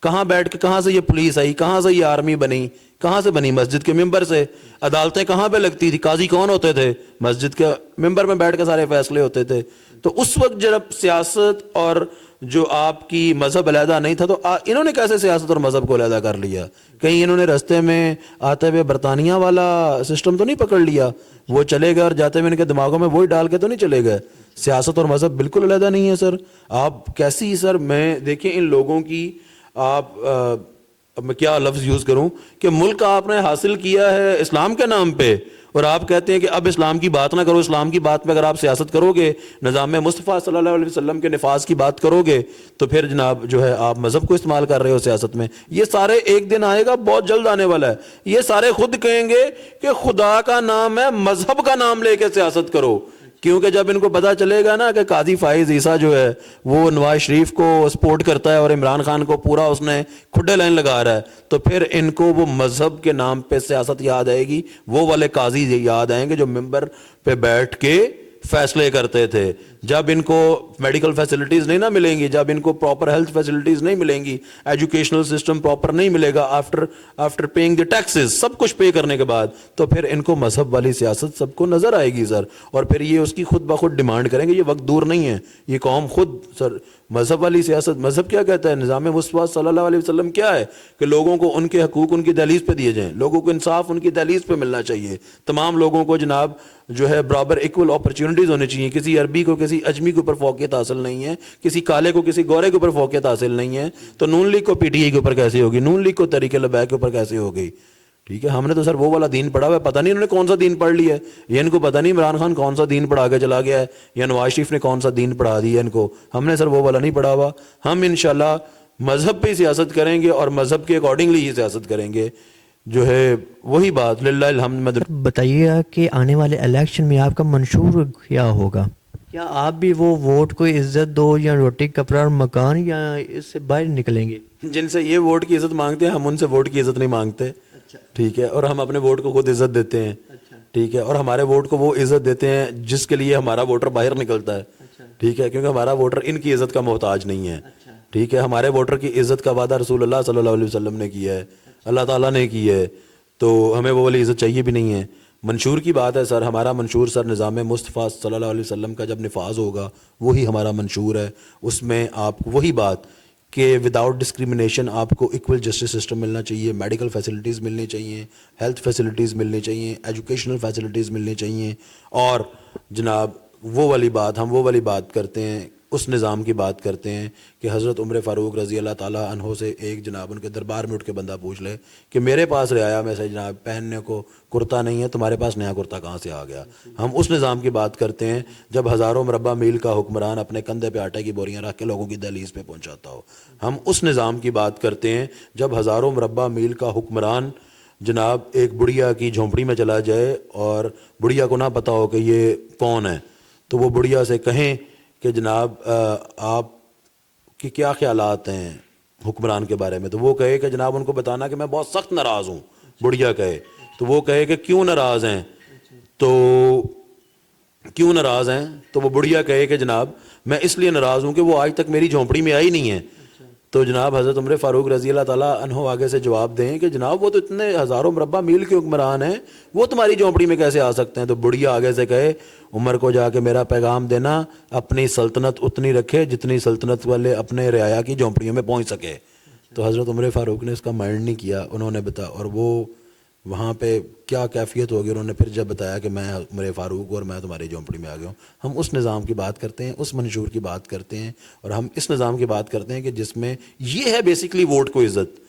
کہاں بیٹھ کے؟ کہاں سے یہ پولیس آئی؟ کہاں سے یہ آرمی بنی؟ کہاں سے بنی؟ مسجد کے ممبر سے. عدالتیں کہاں پہ لگتی تھی؟ قاضی کون ہوتے تھے؟ مسجد کے ممبر میں بیٹھ کے سارے فیصلے ہوتے تھے. تو اس وقت جب سیاست اور جو آپ کی مذہب علیحدہ نہیں تھا تو انہوں نے کیسے سیاست اور مذہب کو علیحدہ کر لیا؟ کہیں انہوں نے رستے میں آتے ہوئے برطانیہ والا سسٹم تو نہیں پکڑ لیا؟ وہ چلے گئے اور جاتے ہوئے ان کے دماغوں میں وہی ڈال کے تو نہیں چلے گئے؟ سیاست اور مذہب بالکل علیحدہ نہیں ہے سر. آپ کیسی سر، میں دیکھیں ان لوگوں کی، آپ اب میں کیا لفظ یوز کروں کہ ملک آپ نے حاصل کیا ہے اسلام کے نام پہ، اور آپ کہتے ہیں کہ اب اسلام کی بات نہ کرو. اسلام کی بات پہ اگر آپ سیاست کرو گے، نظام مصطفیٰ صلی اللہ علیہ وسلم کے نفاذ کی بات کرو گے، تو پھر جناب جو ہے آپ مذہب کو استعمال کر رہے ہو سیاست میں. یہ سارے ایک دن آئے گا، بہت جلد آنے والا ہے، یہ سارے خود کہیں گے کہ خدا کا نام ہے، مذہب کا نام لے کے سیاست کرو. کیونکہ جب ان کو پتا چلے گا نا کہ قاضی فائز عیسیٰ جو ہے وہ نواز شریف کو سپورٹ کرتا ہے اور عمران خان کو پورا اس نے کھڈے لائن لگا رہا ہے، تو پھر ان کو وہ مذہب کے نام پہ سیاست یاد آئے گی. وہ والے قاضی یاد آئیں گے جو ممبر پہ بیٹھ کے فیصلے کرتے تھے. جب ان کو میڈیکل فیسلٹیز نہیں نہ ملیں گی، جب ان کو پراپر ہیلتھ فیسلٹیز نہیں ملیں گی، ایجوکیشنل سسٹم پراپر نہیں ملے گا آفٹر پیئنگ دی ٹیکسز، سب کچھ پے کرنے کے بعد، تو پھر ان کو مذہب والی سیاست سب کو نظر آئے گی سر. اور پھر یہ اس کی خود بخود ڈیمانڈ کریں گے. یہ وقت دور نہیں ہے، یہ قوم خود سر مذہب والی سیاست. مذہب کیا کہتا ہے؟ نظام مصطفیٰ صلی اللہ علیہ وسلم کیا ہے کہ لوگوں کو ان کے حقوق ان کی دہلیز پہ دیے جائیں، لوگوں کو انصاف ان کی دہلیز پہ ملنا چاہیے، تمام لوگوں کو جناب جو ہے برابر ایکول اپرچونٹیز ہونی چاہیے. کسی عربی کو کسی اجمی کے اوپر فوقیت حاصل نہیں ہے، کسی کالے کو کسی گورے کے اوپر فوقیت حاصل نہیں ہے. تو نون لیگ کو پی ٹی آئی کے اوپر کیسے ہوگی؟ نون لیگ کو تحریک لبیک کے اوپر کیسے ہوگی؟ ٹھیک ہے، ہم نے تو سر وہ والا دین پڑھا ہوا ہے، پتہ نہیں انہوں نے کون سا دین پڑھ لیا ہے. یہ ان کو پتہ نہیں عمران خان کون سا دین پڑھا کے چلا گیا ہے یا نواز شریف نے کون سا دین پڑھا دیا ان کو. ہم نے سر وہ والا نہیں پڑھا ہوا. ہم انشاءاللہ مذہب پہ سیاست کریں گے اور مذہب کے اکارڈنگلی ہی سیاست کریں گے. جو ہے وہی بات للہ الحمد. بتائیے کہ آنے والے الیکشن میں آپ کا منشور کیا ہوگا؟ کیا آپ بھی وہ ووٹ کو عزت دو یا روٹی کپڑا اور مکان، یا اس سے باہر نکلیں گے؟ جن سے یہ ووٹ کی عزت مانگتے ہیں ہم ان سے ووٹ کی عزت نہیں مانگتے. ٹھیک ہے، اور ہم اپنے ووٹ کو خود عزت دیتے ہیں. ٹھیک ہے، اور ہمارے ووٹ کو وہ عزت دیتے ہیں جس کے لیے ہمارا ووٹر باہر نکلتا ہے. ٹھیک ہے، کیونکہ ہمارا ووٹر ان کی عزت کا محتاج نہیں ہے. ٹھیک ہے، ہمارے ووٹر کی عزت کا وعدہ رسول اللہ صلی اللہ علیہ وسلم نے کیا ہے، اللہ تعالیٰ نے کی ہے، تو ہمیں وہ والی عزت چاہیے بھی نہیں ہے. منشور کی بات ہے سر، ہمارا منشور سر نظام مصطفیٰ صلی اللہ علیہ وسلم کا جب نفاذ ہوگا وہی ہمارا منشور ہے. اس میں آپ کو وہی بات کہ وداؤٹ ڈسکریمنیشن آپ کو ایکول جسٹس سسٹم ملنا چاہیے، میڈیکل فیسلٹیز ملنی چاہیے، ہیلتھ فیسلٹیز ملنی چاہیے، ایجوکیشنل فیسلٹیز ملنی چاہیے. اور جناب وہ والی بات، ہم وہ والی بات کرتے ہیں، اس نظام کی بات کرتے ہیں کہ حضرت عمر فاروق رضی اللہ تعالیٰ عنہ سے ایک جناب ان کے دربار میں اٹھ کے بندہ پوچھ لے کہ میرے پاس رعایا میں سے جناب پہننے کو کرتا نہیں ہے، تمہارے پاس نیا کرتا کہاں سے آ گیا؟ ہم اس نظام کی بات کرتے ہیں جب ہزاروں مربع میل کا حکمران اپنے کندھے پہ آٹے کی بوریاں رکھ کے لوگوں کی دہلیز پہ پہنچاتا ہو. ہم اس نظام کی بات کرتے ہیں جب ہزاروں مربع میل کا حکمران جناب ایک بڑھیا کی جھونپڑی میں چلا جائے اور بڑھیا کو نہ پتہ ہو کہ یہ کون ہے، تو وہ بڑھیا سے کہیں کہ جناب آپ کے کیا خیالات ہیں حکمران کے بارے میں، تو وہ کہے کہ جناب ان کو بتانا کہ میں بہت سخت ناراض ہوں. بڑھیا کہے تو وہ کہے کہ کیوں ناراض ہیں، تو کیوں ناراض ہیں، تو وہ بڑھیا کہے کہ جناب میں اس لیے ناراض ہوں کہ وہ آج تک میری جھونپڑی میں آئی نہیں ہے. تو جناب حضرت عمر فاروق رضی اللہ تعالیٰ عنہ آگے سے جواب دیں کہ جناب وہ تو اتنے ہزاروں مربع میل کے حکمران ہیں، وہ تمہاری جھونپڑی میں کیسے آ سکتے ہیں؟ تو بڑھیا آگے سے کہے عمر کو جا کے میرا پیغام دینا اپنی سلطنت اتنی رکھے جتنی سلطنت والے اپنے رعایا کی جھونپڑیوں میں پہنچ سکے. تو حضرت عمر فاروق نے اس کا مائنڈ نہیں کیا، انہوں نے بتایا، اور وہ وہاں پہ کیا کیفیت ہوگی انہوں نے پھر جب بتایا کہ میں عمر فاروق اور میں تمہاری جھونپڑی میں آ گیا ہوں. ہم اس نظام کی بات کرتے ہیں، اس منشور کی بات کرتے ہیں، اور ہم اس نظام کی بات کرتے ہیں کہ جس میں یہ ہے بیسیکلی ووٹ کو عزت،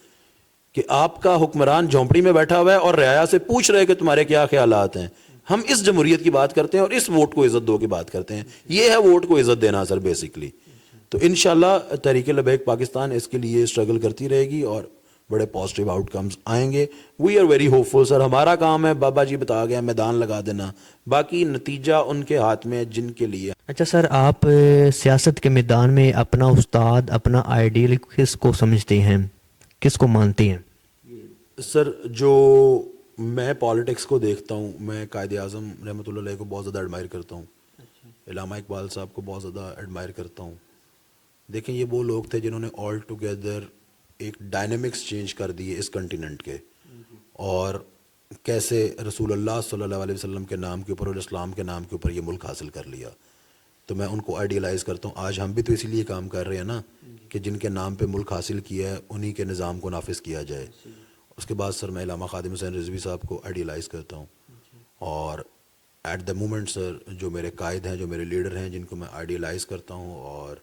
کہ آپ کا حکمران جھونپڑی میں بیٹھا ہوا ہے اور رعایا سے پوچھ رہے کہ تمہارے کیا خیالات ہیں. ہم اس جمہوریت کی بات کرتے ہیں اور اس ووٹ کو عزت دو کی بات کرتے ہیں. یہ ہے ووٹ کو عزت دینا سر بیسیکلی. تو انشاءاللہ تحریک لبیک پاکستان اس کے لیے اسٹرگل کرتی رہے گی اور بڑے پازیٹیو آؤٹ کمز آئیں گے. وی آر ویری ہوپ فل سر. ہمارا کام ہے بابا جی بتا گیا میدان لگا دینا, باقی نتیجہ ان کے ہاتھ میں ہے جن کے لیے. اچھا سر, آپ سیاست کے میدان میں اپنا استاد, اپنا آئیڈیل کس کو سمجھتے ہیں, کس کو مانتے ہیں؟ سر جو میں پالیٹکس کو دیکھتا ہوں, میں قائد اعظم رحمۃ اللہ علیہ کو بہت زیادہ ایڈمائر کرتا ہوں, علامہ اقبال صاحب کو بہت زیادہ ایڈمائر کرتا ہوں. دیکھیں یہ وہ لوگ تھے جنہوں نے آل ٹوگیدر ایک ڈائنامکس چینج کر دیے اس کنٹیننٹ کے, اور کیسے رسول اللہ صلی اللہ علیہ وسلم کے نام کے اوپر اور اسلام کے نام کے اوپر یہ ملک حاصل کر لیا. تو میں ان کو آئیڈیلائز کرتا ہوں. آج ہم بھی تو اسی لیے کام کر رہے ہیں نا کہ جن کے نام پہ ملک حاصل کیا ہے انہی کے نظام کو نافذ کیا جائے. اس کے بعد سر میں علامہ خادم حسین رضوی صاحب کو آئیڈیلائز کرتا ہوں, اور ایٹ دا مومنٹ سر جو میرے قائد ہیں, جو میرے لیڈر ہیں, جن کو میں آئیڈیلائز کرتا ہوں اور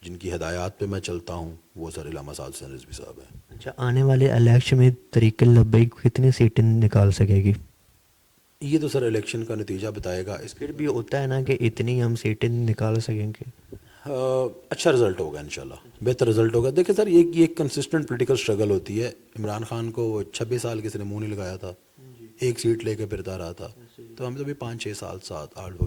جن کی ہدایات پہ میں چلتا ہوں, وہ سر علامہ سعد حسین رضوی صاحب ہیں. اچھا, آنے والے الیکشن میں تحریک لبیک کتنی سیٹیں نکال سکے گی؟ یہ تو سر الیکشن کا نتیجہ بتائے گا. اس پھر بھی ہوتا ہے نا کہ اتنی ہم سیٹیں نکال سکیں گے. اچھا رزلٹ ہوگا انشاءاللہ, بہتر رزلٹ ہوگا. دیکھیں سر یہ ایک کنسسٹنٹ پولیٹیکل اسٹرگل ہوتی ہے. عمران خان کو 26 سال کسی نے منہ نہیں لگایا تھا, ایک سیٹ لے کے پھرتا رہا تھا. تو ہم تو بھی 5-6 سال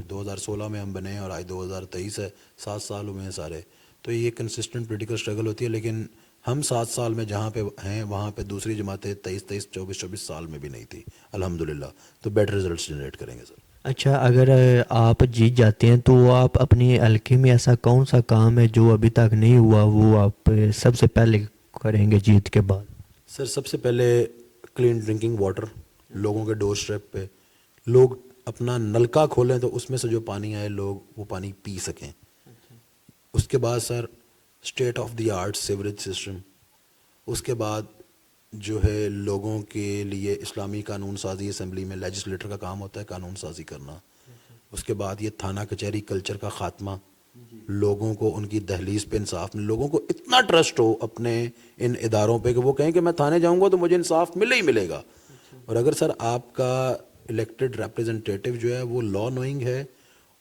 2016 میں ہم بنے اور آج 2023 ہے, 7 سال ہوئے ہیں سارے. تو یہ کنسسٹنٹ پولیٹیکل اسٹرگل ہوتی ہے, لیکن ہم 7 سال میں جہاں پہ ہیں وہاں پہ دوسری جماعتیں 23, 24 سال میں بھی نہیں تھی الحمدللہ. تو بیٹر رزلٹس جنریٹ کریں گے سر. اچھا, اگر آپ جیت جاتے ہیں تو آپ اپنے حلقے میں ایسا کون سا کام ہے جو ابھی تک نہیں ہوا وہ آپ سب سے پہلے کریں گے جیت کے بعد؟ سر سب سے پہلے کلین ڈرنکنگ واٹر لوگوں کے ڈور اسٹیپ پہ, لوگ اپنا نلکا کھولیں تو اس میں سے جو پانی آئے لوگ وہ پانی پی سکیں. اس کے بعد sir state of the art sewerage system. اس کے بعد جو ہے لوگوں کے لیے اسلامی قانون سازی, اسمبلی میں لیجسلیٹر کا کام ہوتا ہے قانون سازی کرنا. اس کے بعد یہ تھانہ کچہری کلچر کا خاتمہ, لوگوں کو ان کی دہلیز پہ انصاف میں, لوگوں کو اتنا ٹرسٹ ہو اپنے ان اداروں پہ کہ وہ کہیں کہ میں تھانے جاؤں گا تو مجھے انصاف ملے ہی ملے گا. اور اگر سر آپ کا الیکٹڈ ریپریزنٹیٹیو جو ہے وہ لا نوئنگ ہے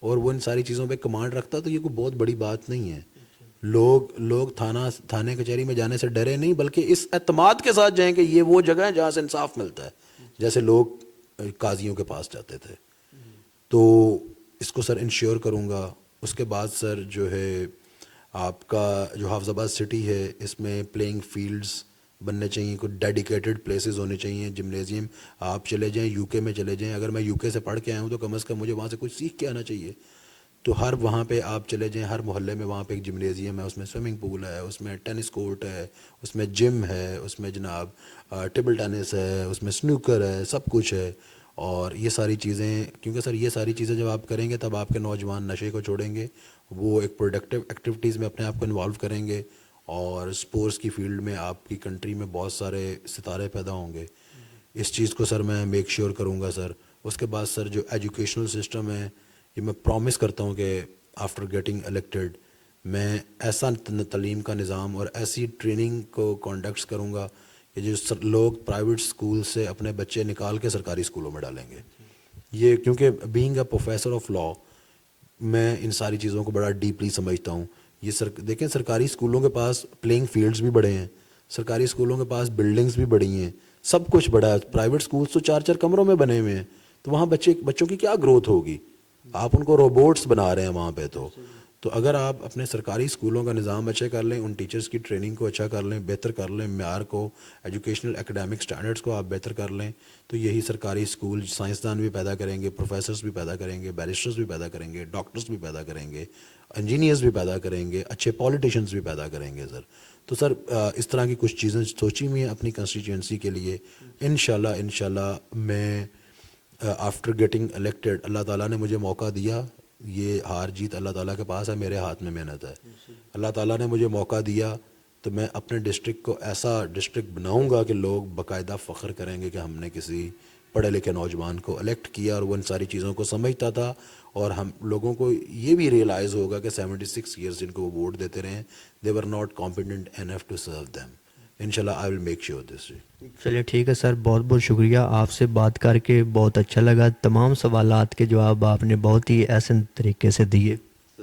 اور وہ ان ساری چیزوں پہ کمانڈ رکھتا تو یہ کوئی بہت بڑی بات نہیں ہے. لوگ تھانے کچہری میں جانے سے ڈرے نہیں, بلکہ اس اعتماد کے ساتھ جائیں کہ یہ وہ جگہ ہے جہاں سے انصاف ملتا ہے, جیسے لوگ قاضیوں کے پاس جاتے تھے. تو اس کو سر انشور کروں گا. اس کے بعد سر جو ہے آپ کا جو حافظ آباد سٹی ہے اس میں پلینگ فیلڈز بننے چاہیے, کوئی ڈیڈیکیٹڈ پلیسز ہونے چاہیے, جمنیزیم. آپ چلے جائیں یو کے میں چلے جائیں, اگر میں یو کے سے پڑھ کے آیا ہوں تو کم از کم مجھے وہاں سے کچھ سیکھ کے آنا چاہیے. تو ہر وہاں پہ آپ چلے جائیں, ہر محلے میں وہاں پہ ایک جمنیزیم ہے, اس میں سوئمنگ پول ہے, اس میں ٹینس کورٹ ہے, اس میں جم ہے, اس میں جناب ٹیبل ٹینس ہے, اس میں سنوکر ہے, سب کچھ ہے. اور یہ ساری چیزیں, کیونکہ سر یہ ساری چیزیں جب آپ کریں گے تب آپ کے نوجوان نشے کو چھوڑیں گے, وہ ایک پروڈکٹیو ایکٹیویٹیز میں اپنے آپ کو انوالو کریں گے, اور اسپورٹس کی فیلڈ میں آپ کی کنٹری میں بہت سارے ستارے پیدا ہوں گے. اس چیز کو سر میں میک شیور کروں گا سر. اس کے بعد سر جو ایجوکیشنل سسٹم ہے یہ میں پرومس کرتا ہوں کہ آفٹر گیٹنگ الیکٹڈ میں ایسا تعلیم کا نظام اور ایسی ٹریننگ کو کانڈکٹس کروں گا کہ جو لوگ پرائیویٹ اسکول سے اپنے بچے نکال کے سرکاری اسکولوں میں ڈالیں گے. یہ کیونکہ being a professor of law میں ان ساری چیزوں کو بڑا ڈیپلی سمجھتا ہوں. یہ دیکھیں سرکاری اسکولوں کے پاس پلینگ فیلڈز بھی بڑے ہیں, سرکاری اسکولوں کے پاس بلڈنگز بھی بڑی ہیں, سب کچھ بڑا ہے. پرائیویٹ اسکولس تو 4 کمروں میں بنے ہوئے ہیں, تو وہاں بچوں کی کیا گروتھ ہوگی؟ آپ ان کو روبوٹس بنا رہے ہیں وہاں پہ. تو اگر آپ اپنے سرکاری اسکولوں کا نظام اچھا کر لیں, ان ٹیچرز کی ٹریننگ کو اچھا کر لیں, بہتر کر لیں, معیار کو, ایجوکیشنل اکیڈیمک سٹینڈرڈس کو آپ بہتر کر لیں, تو یہی سرکاری اسکول سائنسدان بھی پیدا کریں گے, پروفیسرز بھی پیدا کریں گے, بیرسٹرز بھی پیدا کریں گے, ڈاکٹرز بھی پیدا کریں گے, انجینئرز بھی پیدا کریں گے, اچھے پولیٹیشنز بھی پیدا کریں گے سر. تو سر اس طرح کی کچھ چیزیں سوچی ہوئی ہیں اپنی کنسٹیچوئنسی کے لیے. انشاءاللہ میں آفٹر گیٹنگ الیکٹڈ, اللہ تعالیٰ نے مجھے موقع دیا, یہ ہار جیت اللہ تعالیٰ کے پاس ہے, میرے ہاتھ میں محنت ہے. اللہ تعالیٰ نے مجھے موقع دیا تو میں اپنے ڈسٹرکٹ کو ایسا ڈسٹرکٹ بناؤں گا کہ لوگ باقاعدہ فخر کریں گے کہ ہم نے کسی پڑھے لکھے نوجوان کو الیکٹ کیا اور وہ ان ساری چیزوں کو سمجھتا تھا. اور ہم لوگوں کو یہ بھی ریئلائز ہوگا کہ 76 ایئرس جن کو وہ ووٹ دیتے رہے ہیں, they were not competent enough to serve them. انشاءاللہ I will make sure this. چلیے ٹھیک ہے سر, بہت بہت شکریہ. آپ سے بات کر کے بہت اچھا لگا. تمام سوالات کے جواب آپ نے بہت ہی احسن طریقے سے دیے.